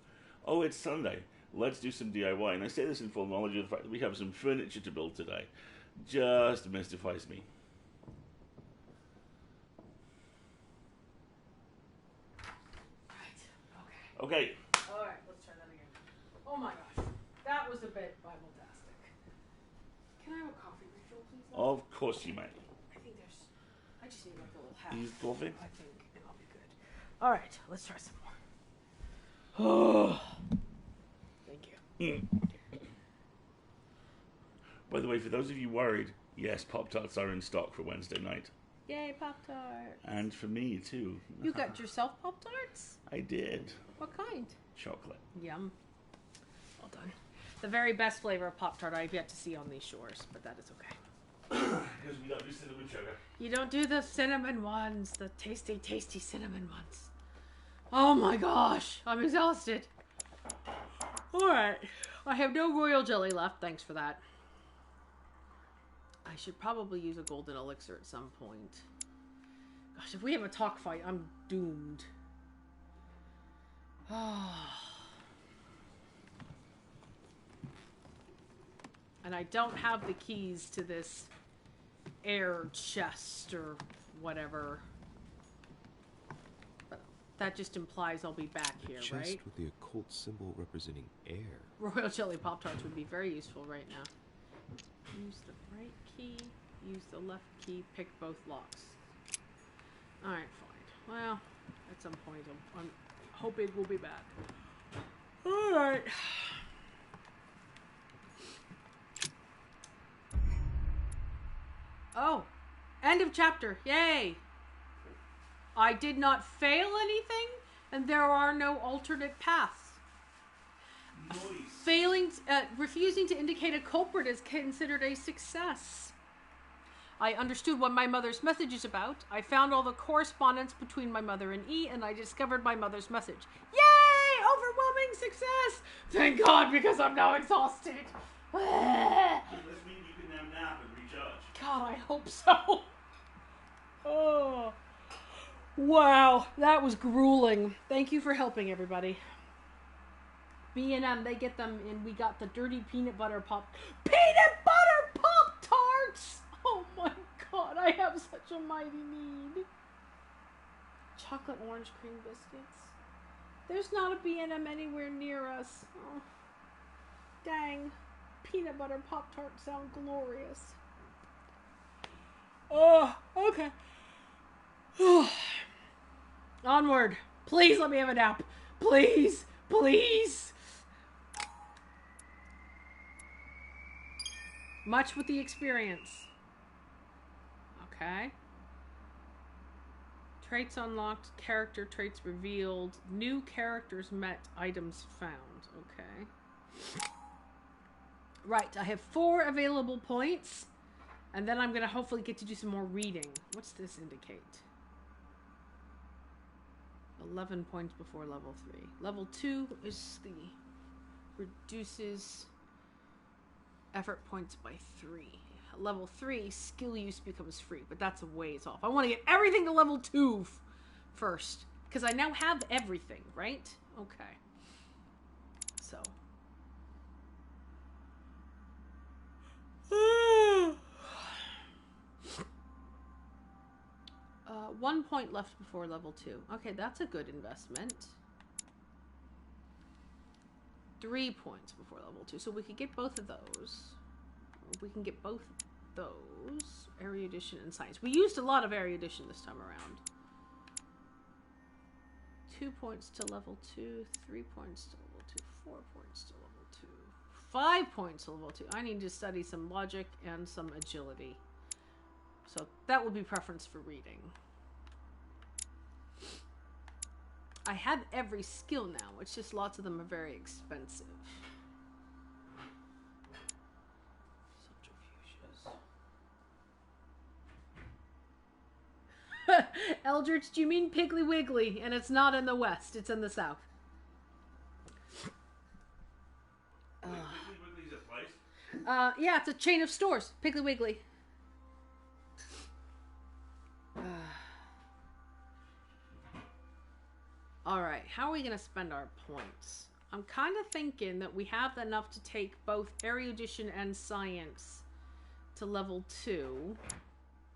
oh, it's Sunday, let's do some DIY. And I say this in full knowledge of the fact that we have some furniture to build today. Just mystifies me. Right. Okay. All right. Let's try that again. Oh my gosh, that was a bit Bible-tastic. Can I have a coffee refill, please? Of course you may. I think there's. I just need like a little half. Use coffee? I think, and I'll be good. All right. Let's try some more. Oh. Thank you. By the way, for those of you worried, yes, Pop-Tarts are in stock for Wednesday night. Yay, Pop-Tart. And for me, too. You got yourself Pop-Tarts? I did. What kind? Chocolate. Yum. Well done. The very best flavor of Pop-Tart I've yet to see on these shores, but that is okay. Because we don't do cinnamon sugar. You don't do the cinnamon ones, the tasty, tasty cinnamon ones. Oh my gosh, I'm exhausted. Alright, I have no royal jelly left, thanks for that. I should probably use a golden elixir at some point. Gosh, if we have a talk fight, I'm doomed. And I don't have the keys to this air chest or whatever. But that just implies I'll be back here, Chest right? with the occult symbol representing air. Royal Jelly Pop-Tarts would be very useful right now. Use the right key, use the left key, pick both locks. Alright, fine. Well, at some point I'm hoping we'll be back. Alright. Oh, end of chapter. Yay! I did not fail anything, and there are no alternate paths. Refusing to indicate a culprit is considered a success. I understood what my mother's message is about. I found all the correspondence between my mother and E, and I discovered my mother's message. Yay! Overwhelming success! Thank God, because I'm now exhausted. Does this mean you can now nap and recharge? God, I hope so. Oh. Wow, that was grueling. Thank you for helping, everybody. B&M, they get them, and we got the dirty peanut butter Pop-Tarts! Oh my God, I have such a mighty need. Chocolate orange cream biscuits. There's not a B&M anywhere near us. Oh, dang. Peanut butter Pop-Tarts sound glorious. Oh, okay. Onward. Please let me have a nap. Please. Please. Much with the experience. Okay. Traits unlocked. Character traits revealed. New characters met. Items found. Okay. Right. I have 4 available points. And then I'm going to hopefully get to do some more reading. What's this indicate? 11 points before level 3. Level 2 is the reduces effort points by 3. Level 3, skill use becomes free, but that's a ways off. I want to get everything to level 2 first, because I now have everything, right? Okay. So. 1 point left before level 2. Okay, that's a good investment. 3 points before level 2. So we could get both of those. We can get both those. Erudition and science. We used a lot of erudition this time around. 2 points to level 2. 3 points to level 2. 4 points to level 2. 5 points to level 2. I need to study some logic and some agility. So that will be preference for reading. I have every skill now. It's just lots of them are very expensive. Subterfuges. Eldritch, do you mean Piggly Wiggly? And it's not in the west. It's in the south. Piggly Wiggly's a place? Yeah, it's a chain of stores. Piggly Wiggly. Alright, how are we going to spend our points? I'm kind of thinking that we have enough to take both erudition and science to level 2.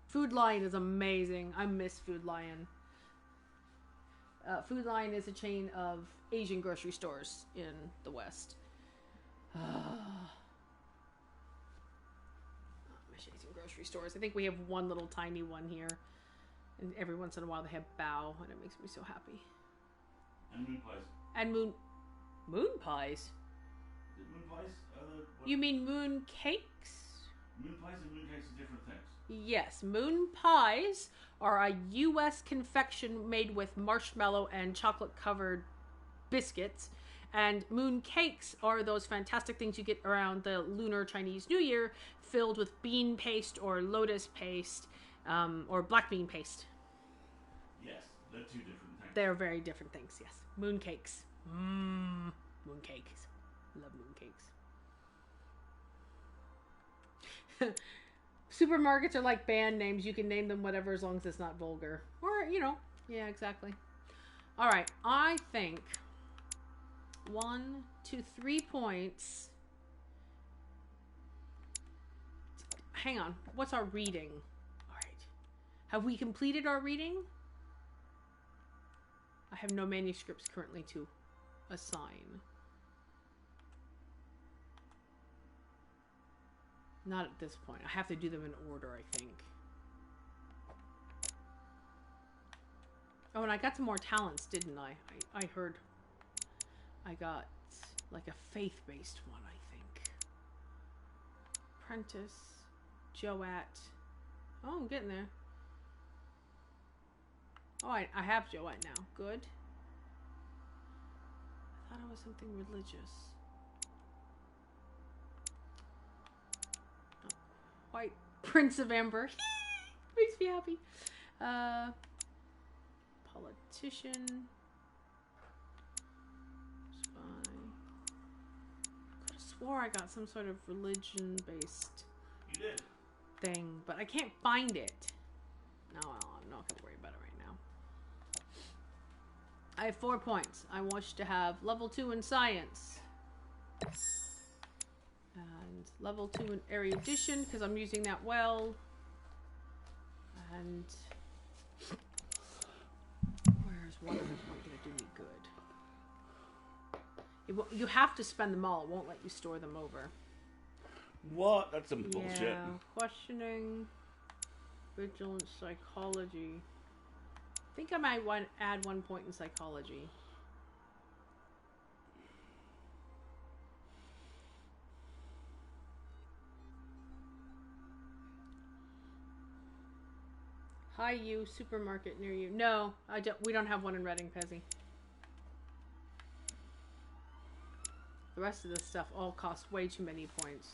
Food Lion is amazing. I miss Food Lion. Food Lion is a chain of Asian grocery stores in the West. Asian grocery stores. I think we have one little tiny one here. And every once in a while they have Bao, and it makes me so happy. And moon pies. And moon pies? The moon pies are the... You mean moon cakes? Moon pies and moon cakes are different things. Yes, moon pies are a U.S. confection made with marshmallow and chocolate-covered biscuits. And moon cakes are those fantastic things you get around the Lunar Chinese New Year, filled with bean paste or lotus paste, or black bean paste. Yes, they're two different things. They're very different things, yes. Moon cakes. Moon cakes. Love moon cakes. Supermarkets are like band names. You can name them whatever as long as it's not vulgar. Or, yeah, exactly. Alright, I think 1, 2, 3 points. Hang on. What's our reading? Alright. Have we completed our reading? I have no manuscripts currently to assign. Not at this point. I have to do them in order, I think. Oh, and I got some more talents, didn't I? I heard I got like a faith-based one, I think. Apprentice, Joat. Oh, I'm getting there. Oh, I have Joat now. Good. I thought it was something religious. Not quite. Prince of Amber. Makes me happy. Politician. Spy. Could have swore I got some sort of religion-based thing, but I can't find it. No, I'm not going to worry about it right now. I have 4 points. I wish to have level 2 in science. And level 2 in erudition, because I'm using that well. And where's one of them going to do me good? You have to spend them all. It won't let you store them over. What? That's some bullshit. Yeah, questioning, vigilance, psychology. I think I might want to add 1 point in psychology. Hi, you supermarket near you. No, we don't have one in Reading, Pezzy. The rest of this stuff all costs way too many points.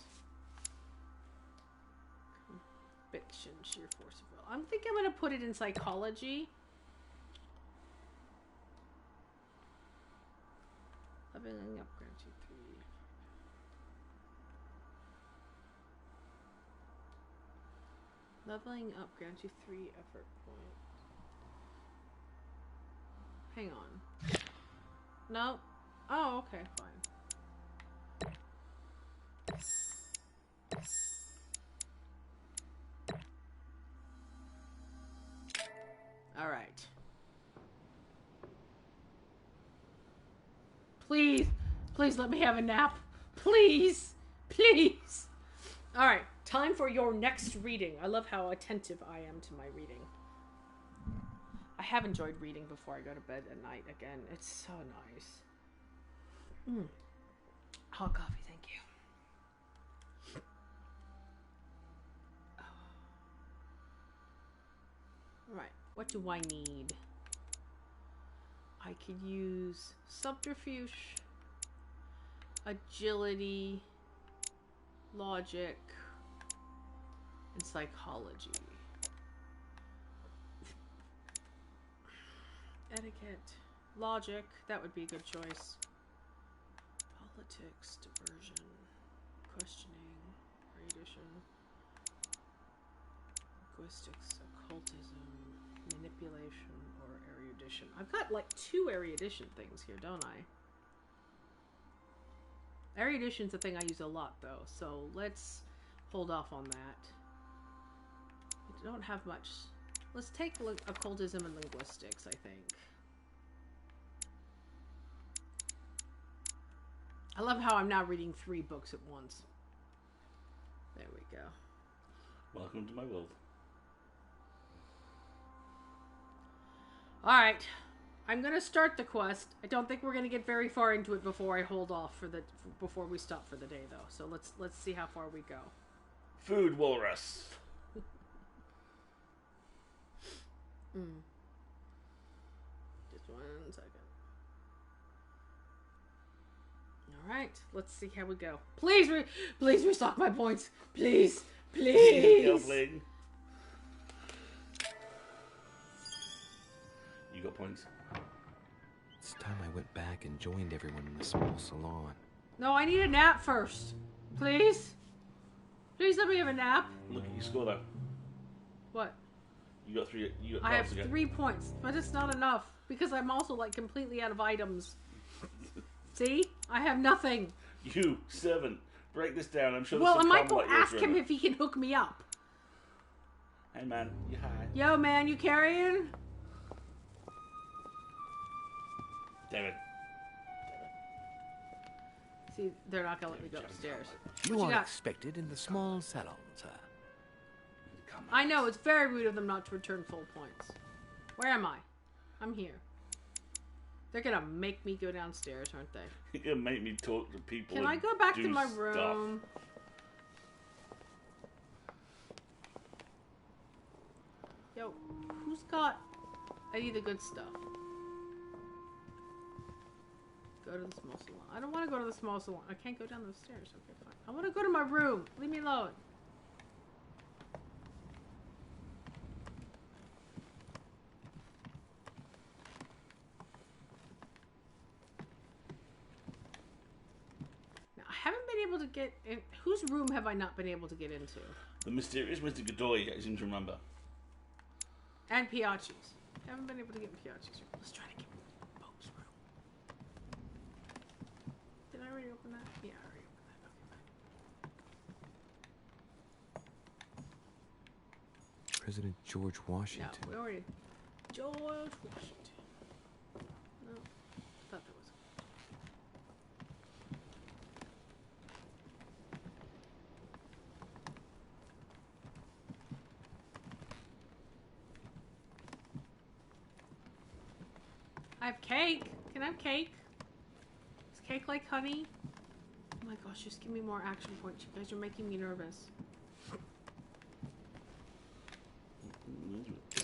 Conviction, sheer force of will. I'm thinking I'm going to put it in psychology. Leveling up grants you 3. Leveling up grants you 3 effort points. Hang on. No. Oh, okay, fine. All right. Please, please let me have a nap. Please, please. All right, time for your next reading. I love how attentive I am to my reading. I have enjoyed reading before I go to bed at night again. It's so nice. Hot coffee, thank you. All right, what do I need? I could use subterfuge, agility, logic, and psychology. Etiquette, logic, that would be a good choice. Politics, diversion, questioning, erudition, linguistics, occultism, manipulation, or erudition. I've got like 2 erudition things here, don't I? Erudition's a thing I use a lot, though, so let's hold off on that. I don't have much. Let's take occultism and linguistics, I think. I love how I'm now reading 3 books at once. There we go. Welcome to my world. Alright. I'm gonna start the quest. I don't think we're gonna get very far into it before I hold off before we stop for the day, though. So let's see how far we go. Food walrus. Just 1 second. Alright, let's see how we go. Please restock my points. Please. Gelfling. You got points. It's time I went back and joined everyone in the small salon. No, I need a nap first. Please? Please let me have a nap. Look at your score though. What? You got 3. You got I have 12 again. 3 points, but it's not enough because I'm also like completely out of items. See? I have nothing. You, servant, break this down. I'm sure. Well, I there's some might go combat you're ask him doing. if he can hook me up. Hey man, you high? Yo, man, you carrying? Damn it. See, they're not gonna let me go upstairs. You What are you got? expected in the small salon, sir. Come on. I know, it's very rude of them not to return full points. Where am I? I'm here. They're gonna make me go downstairs, aren't they? You're gonna make me talk to people. Can and I go back to do my stuff. room? Yo, who's got any of the good stuff? Go to the small salon. I don't want to go to the small salon. I can't go down those stairs. Okay, fine. I want to go to my room. Leave me alone. Now, I haven't been able to get in. Whose room have I not been able to get into? The mysterious Mr. Godoy, I seem to remember. And Piachi's. Haven't been able to get in Piachi's room. Let's try to get Pope's room. Did I already open that? Yeah, I already opened that. Okay, fine. President George Washington. No, we already. George Washington. No, thought that was. I have cake. Can I have cake? Is cake like honey? Oh my gosh, just give me more action points. You guys are making me nervous.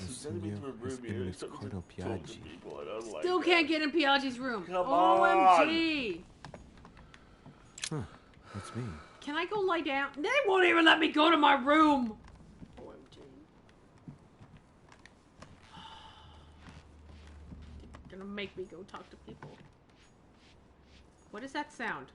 Send me to a room here. Miss It's something Cardinal to talk to Piaggi. people. I don't like Still that. can't get in Piaggi's room. Come OMG. Huh, that's me. Can I go lie down? They won't even let me go to my room. OMG. They're gonna make me go talk to people. What is that sound?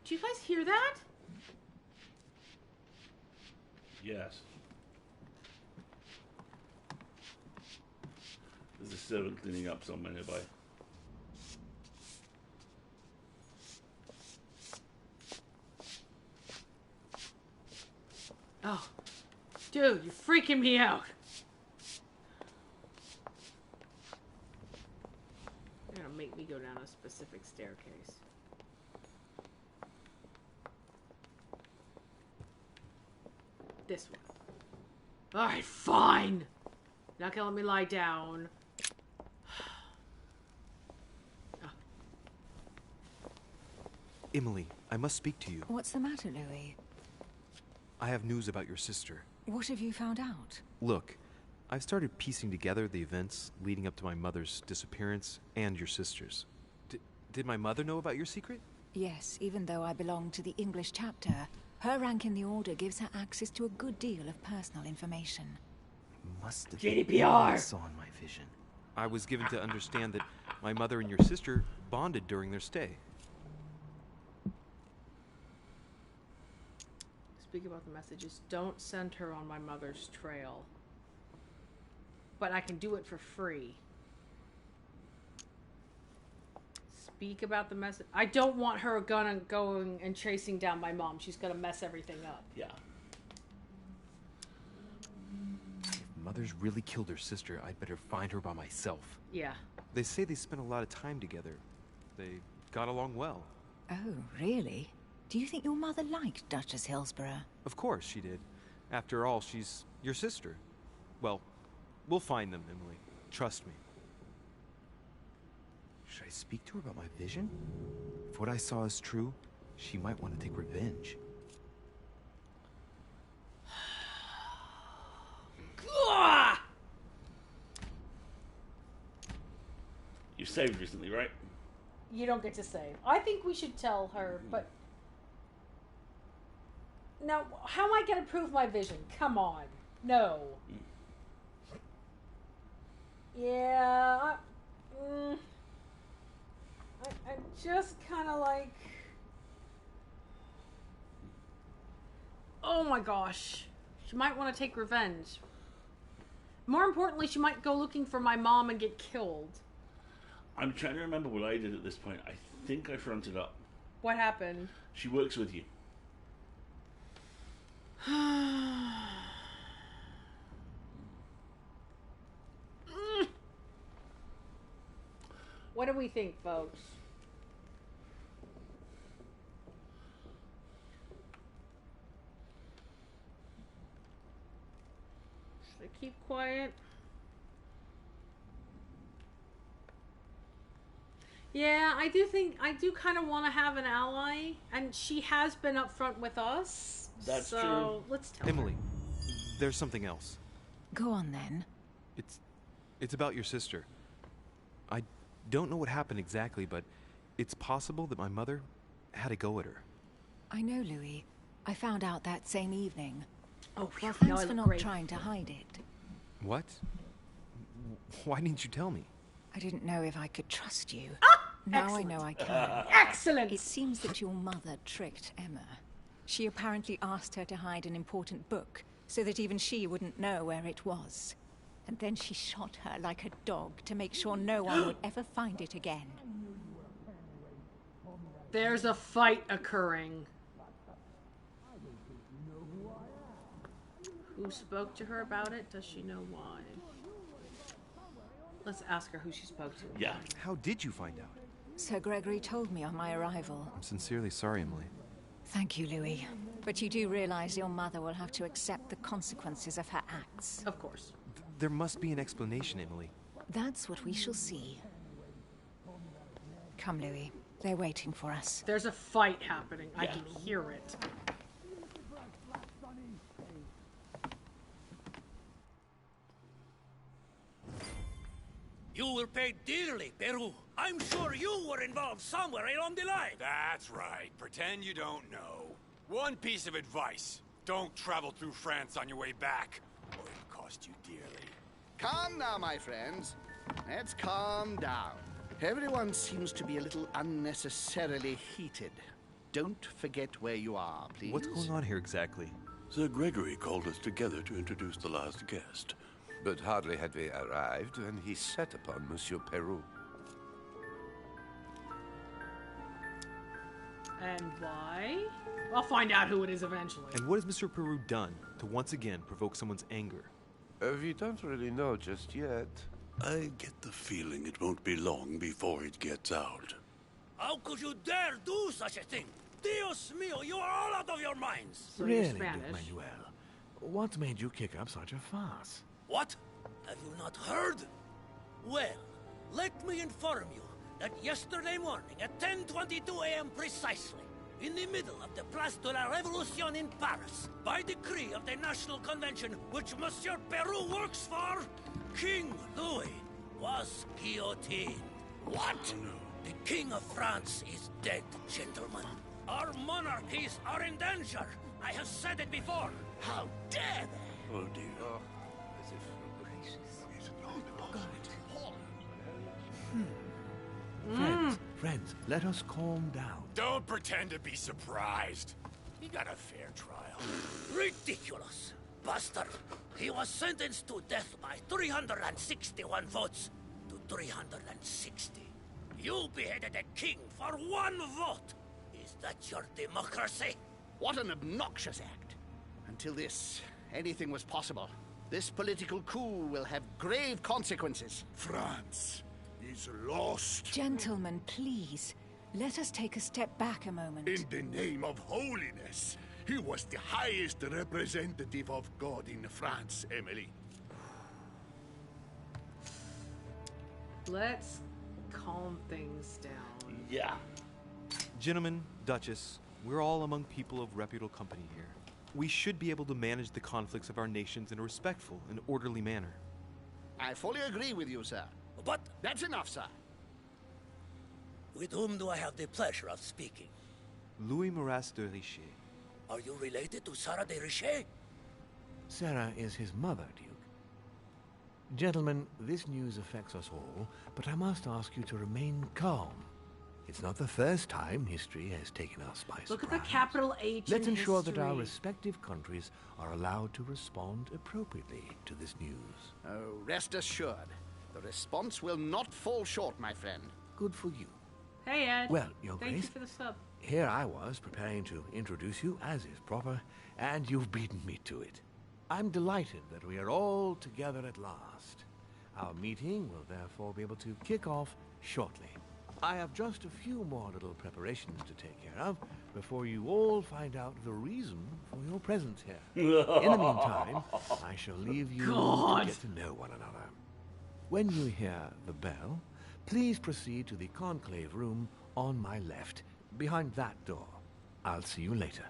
Do you guys hear that? Yes. There's a servant cleaning up somewhere nearby. Oh, dude, you're freaking me out. You're gonna make me go down a specific staircase. This one. Alright, fine. Not gonna let me lie down. Emily, I must speak to you. What's the matter, Louis? I have news about your sister. What have you found out? Look, I've started piecing together the events leading up to my mother's disappearance and your sister's. Did my mother know about your secret? Yes, even though I belong to the English chapter, her rank in the Order gives her access to a good deal of personal information. Must have GDPR. been what I saw in my vision. I was given to understand that my mother and your sister bonded during their stay. Speak about the messages. Don't send her on my mother's trail. But I can do it for free. Speak about the message. I don't want her going and chasing down my mom. She's gonna mess everything up. Yeah. If Mother's really killed her sister, I'd better find her by myself. Yeah. They say they spent a lot of time together. They got along well. Oh, really? Do you think your mother liked Duchess Hillsborough? Of course she did. After all, she's your sister. Well, we'll find them, Emily. Trust me. Should I speak to her about my vision? If what I saw is true, she might want to take revenge. You saved recently, right? You don't get to save. I think we should tell her, but... Now, how am I going to prove my vision? Come on. No. Yeah, I'm just kind of like... Oh my gosh. She might want to take revenge. More importantly, she might go looking for my mom and get killed. I'm trying to remember what I did at this point. I think I fronted up. What happened? She works with you. What do we think, folks? Should I keep quiet? Yeah, I do kind of want to have an ally, and she has been upfront with us. That's so true. Let's tell Emily, her. there's something else. Go on then. It's about your sister. I don't know what happened exactly, but it's possible that my mother had a go at her. I know, Louis. I found out that same evening. Oh, Well, no, thanks I for look not great. trying to hide it. What? Why didn't you tell me? I didn't know if I could trust you. Now Excellent. I know I can. Excellent. It seems that your mother tricked Emma. She apparently asked her to hide an important book so that even she wouldn't know where it was. And then she shot her like a dog to make sure no one would ever find it again. There's a fight occurring. Who spoke to her about it? Does she know why? Let's ask her who she spoke to. Yeah. How did you find out? Sir Gregory told me on my arrival. I'm sincerely sorry, Emily. Thank you, Louis. But you do realize your mother will have to accept the consequences of her acts. Of course. There must be an explanation, Emily. That's what we shall see. Come, Louis. They're waiting for us. There's a fight happening. I Yeah. can hear it. You will pay dearly, Peru. I'm sure you were involved somewhere along the line. That's right. Pretend you don't know. One piece of advice. Don't travel through France on your way back, or it'll cost you dearly. Calm now, my friends. Let's calm down. Everyone seems to be a little unnecessarily heated. Don't forget where you are, please. What's going on here exactly? Sir Gregory called us together to introduce the last guest. But hardly had we arrived when he set upon Monsieur Peru. And why? I'll find out who it is eventually. And what has Mr. Peru done to once again provoke someone's anger? We don't really know just yet. I get the feeling it won't be long before it gets out. How could you dare do such a thing? Dios mío, you are all out of your minds. So you're Really, Spanish. Duke Manuel? What made you kick up such a fuss? What? Have you not heard? Well, let me inform you that yesterday morning at 10:22 a.m. precisely, in the middle of the Place de la Révolution in Paris, by decree of the National Convention which Monsieur Peru works for, King Louis was guillotined. What? The King of France is dead, gentlemen. Our monarchies are in danger. I have said it before. How dare they? Oh dear. Friends, let us calm down. Don't pretend to be surprised. He got a fair trial. Ridiculous. Bastard. He was sentenced to death by 361 votes to 360. You beheaded a king for 1 vote. Is that your democracy? What an obnoxious act. Until this, anything was possible. This political coup will have grave consequences. France is lost. Gentlemen, please. Let us take a step back a moment. In the name of holiness. He was the highest representative of God in France, Emily. Let's calm things down. Yeah. Gentlemen, Duchess, we're all among people of reputable company here. We should be able to manage the conflicts of our nations in a respectful and orderly manner. I fully agree with you, sir. But That's enough, sir. with whom do I have the pleasure of speaking? Louis Maras de Richet. Are you related to Sarah de Richet? Sarah is his mother, Duke. Gentlemen, this news affects us all, but I must ask you to remain calm. It's not the first time history has taken us by surprise. Look at the capital H Let's in ensure that our history. respective countries are allowed to respond appropriately to this news. Oh, rest assured. The response will not fall short, my friend. Good for you. Hey, Ed. Well, Your Thank Grace, you for the sub. here I was preparing to introduce you as is proper, and you've beaten me to it. I'm delighted that we are all together at last. Our meeting will therefore be able to kick off shortly. I have just a few more little preparations to take care of before you all find out the reason for your presence here. In the meantime, I shall leave you to get to know one another. When you hear the bell, please proceed to the conclave room on my left, behind that door. I'll see you later.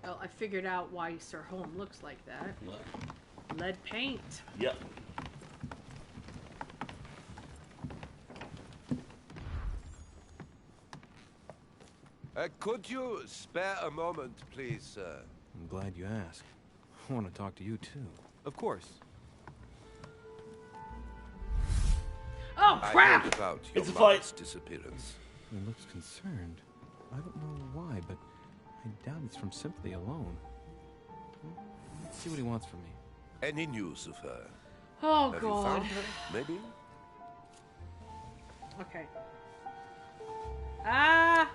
Well, I figured out why Sir Holm looks like that. What? Lead paint. Yep. Could you spare a moment, please, sir? I'm glad you asked. I want to talk to you too. Of course. Oh, I crap! heard about your It's a mother's fight. disappearance. He looks concerned. I don't know why, but I doubt it's from sympathy alone. Let's see what he wants from me. Any news of her? Oh, Have you God. found her? Maybe? Okay. Ah!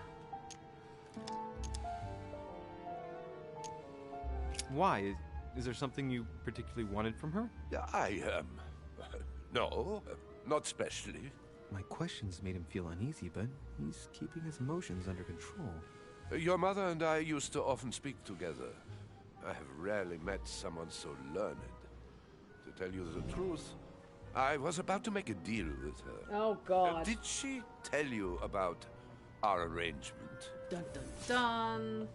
Why? Is there something you particularly wanted from her? No, not especially. My questions made him feel uneasy, but he's keeping his emotions under control. Your mother and I used to often speak together. I have rarely met someone so learned. To tell you the truth, I was about to make a deal with her. Oh, God. Did she tell you about our arrangement? Dun, dun, dun.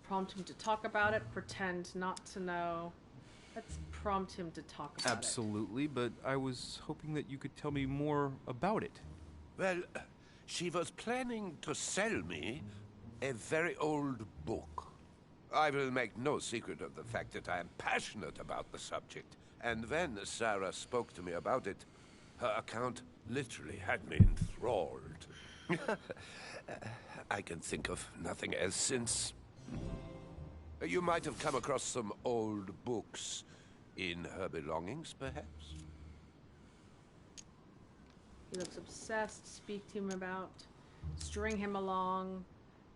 Prompt him to talk about it. Pretend not to know. Let's prompt him to talk about Absolutely, but I was hoping that you could tell me more about it. Well, she was planning to sell me a very old book. I will make no secret of the fact that I am passionate about the subject. And when Sarah spoke to me about it, her account literally had me enthralled. I can think of nothing else since. You might have come across some old books in her belongings, perhaps? it. He looks obsessed. Speak to him about. String him along.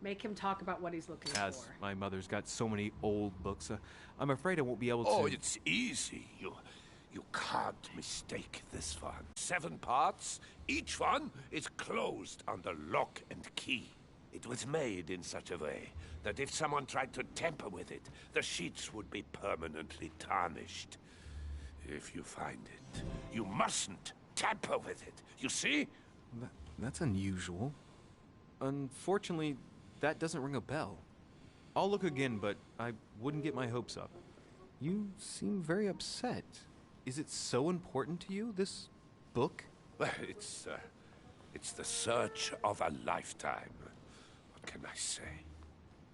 Make him talk about what he's looking As for. my mother's got so many old books, I'm afraid I won't be able to... Oh, it's easy. You can't mistake this one. 7 parts. Each one is closed under lock and key. It was made in such a way that if someone tried to tamper with it, the sheets would be permanently tarnished. If you find it, you mustn't tamper with it. You see? That's unusual. Unfortunately, that doesn't ring a bell. I'll look again, but I wouldn't get my hopes up. You seem very upset. Is it so important to you, this book? Well, it's the search of a lifetime. What can I say?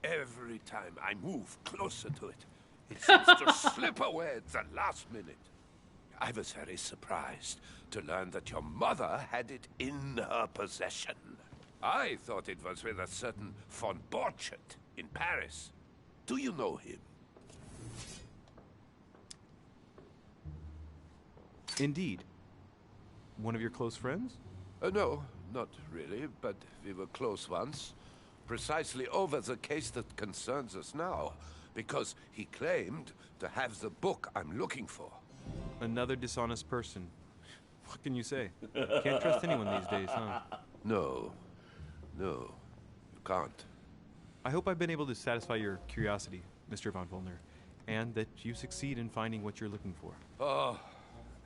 Every time I move closer to it, it seems to slip away at the last minute. I was very surprised to learn that your mother had it in her possession. I thought it was with a certain von Borchardt in Paris. Do you know him? Indeed. One of your close friends? No, not really, but we were close once. Precisely over the case that concerns us now, because he claimed to have the book I'm looking for. Another dishonest person. What can you say? Can't trust anyone these days, huh? No, you can't. I hope I've been able to satisfy your curiosity, Mr. von Volner, and that you succeed in finding what you're looking for. Oh,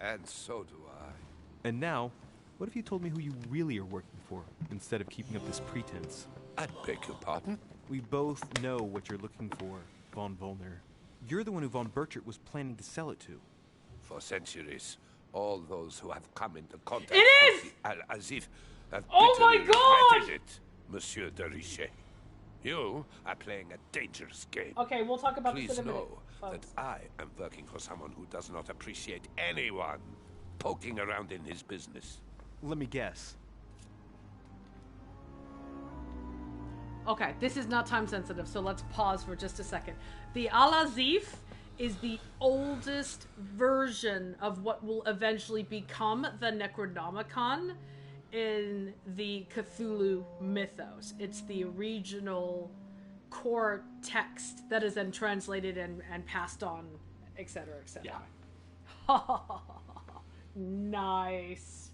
and so do I. And now, what if you told me who you really are working for, instead of keeping up this pretense? I beg your pardon? We both know what you're looking for, von Volner. You're the one who von Borchardt was planning to sell it to. For centuries, all those who have come into contact It is! with the Al-Azif have Oh my bitterly God! regretted it, Monsieur de Richet. You are playing a dangerous game. Okay, we'll talk about Please this in a minute, know folks. that I am working for someone who does not appreciate anyone poking around in his business. Let me guess. Okay, this is not time sensitive, so let's pause for just a second. The Al-Azif is the oldest version of what will eventually become the Necronomicon in the Cthulhu mythos. It's the regional core text that is then translated and passed on, etc., etc. Yeah. Nice.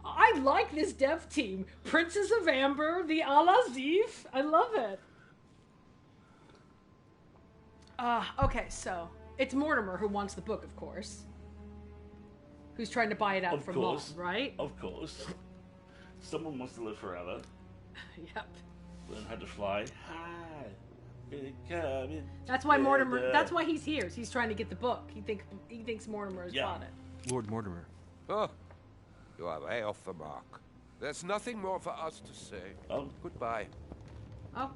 I like this dev team. Princess of Amber, the Al-Azif. I love it. Okay, so it's Mortimer who wants the book, of course. Who's trying to buy it out from Mom, right? Of course. Someone wants to live forever. Yep. Learn how to fly. Hi. Becoming That's why Mortimer. better. That's why he's here. He's trying to get the book. He thinks Mortimer has bought it. Lord Mortimer. Oh, you are way off the mark. There's nothing more for us to say. Oh. Goodbye. Oh.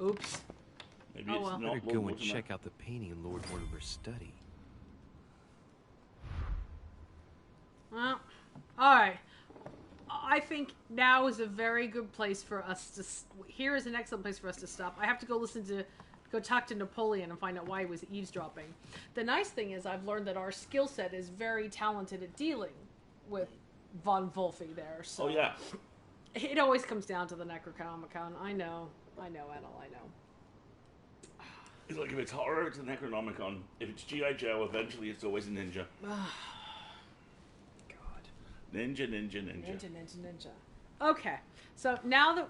Oops. Maybe Oh, it's well. not Better Lord go and Mortimer. check out the painting in Lord Mortimer's study. Well, all right. I think now is a very good place for us to. Here is an excellent place for us to stop. I have to go talk to Napoleon and find out why he was eavesdropping. The nice thing is, I've learned that our skill set is very talented at dealing with von Wolfie there. So Oh, yeah. it always comes down to the Necronomicon. I know, Edel, I know. It's like if it's horror, it's a Necronomicon. If it's G.I. Joe, eventually it's always a ninja. Ninja. Ninja. Okay, so now that...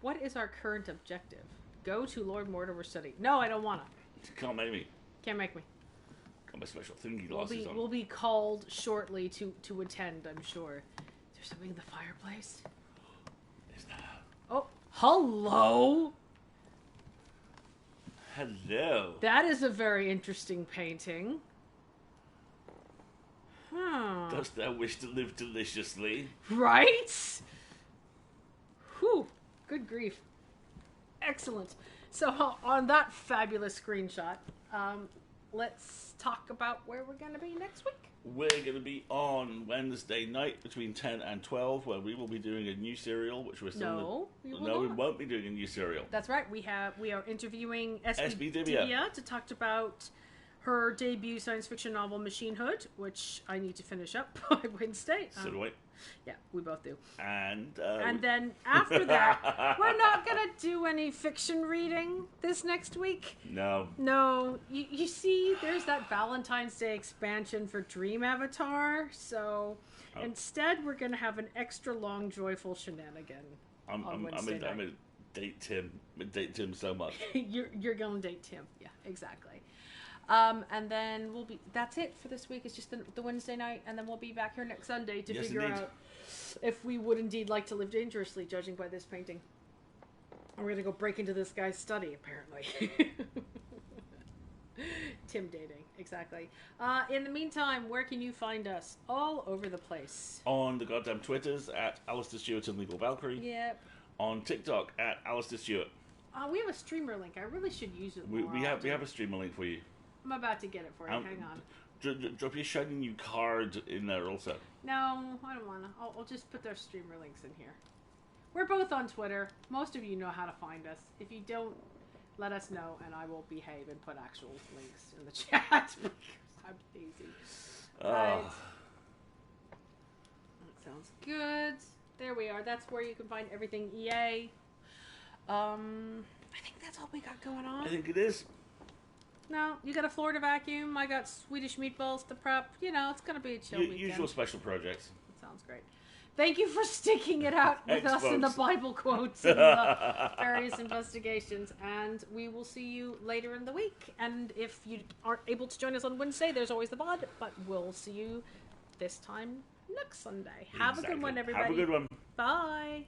What is our current objective? Go to Lord Mortimer's study. No, I don't want to. Can't make me. Can't make me. Got my special thingy glasses on. We'll be called shortly to attend, I'm sure. Is there something in the fireplace? Is there? Oh, hello! Hello. That is a very interesting painting. Dost thou wish to live deliciously? Right? Whew. Good grief. Excellent. So, on that fabulous screenshot, let's talk about where we're going to be next week. We're going to be on Wednesday night between 10 and 12, where we will be doing a new serial, which we're still... We won't be doing a new serial. That's right. We are interviewing SB SB Divya. Divya to talk about her debut science fiction novel, Machine Hood, which I need to finish up by Wednesday. So do I. Yeah, we both do. And Then after that, we're not going to do any fiction reading this next week. No. No. You see, there's that Valentine's Day expansion for Dream Avatar. So instead, we're going to have an extra long, joyful shenanigan on Wednesday night. I'm going to date Tim. I'm going to date Tim so much. You're going to date Tim. Yeah, exactly. And then that's it for this week. It's just the Wednesday night, and then we'll be back here next Sunday to figure out if we would indeed like to live dangerously, judging by this painting. We're going to go break into this guy's study, apparently. Tim dating, exactly. In the meantime, where can you find us? All over the place. On the goddamn Twitters at Alistair Stewart and Legal Valkyrie. Yep. On TikTok at Alistair Stewart. We have a streamer link. I really should use it more We often. have a streamer link for you. I'm about to get it for you. Hang on. Drop your shiny new card in there also. No, I don't want to. I'll just put their streamer links in here. We're both on Twitter. Most of you know how to find us. If you don't, let us know, and I will behave and put actual links in the chat. I'm lazy. Right. That sounds good. There we are. That's where you can find everything EA. I think that's all we got going on. I think it is. No, you got a Florida vacuum. I got Swedish meatballs to prep. You know, it's going to be a chill weekend. Usual special projects. That sounds great. Thank you for sticking it out with us in the folks. Bible quotes and the various investigations. And we will see you later in the week. And if you aren't able to join us on Wednesday, there's always the VOD. But we'll see you this time next Sunday. Have a good one, everybody. Have a good one. Bye.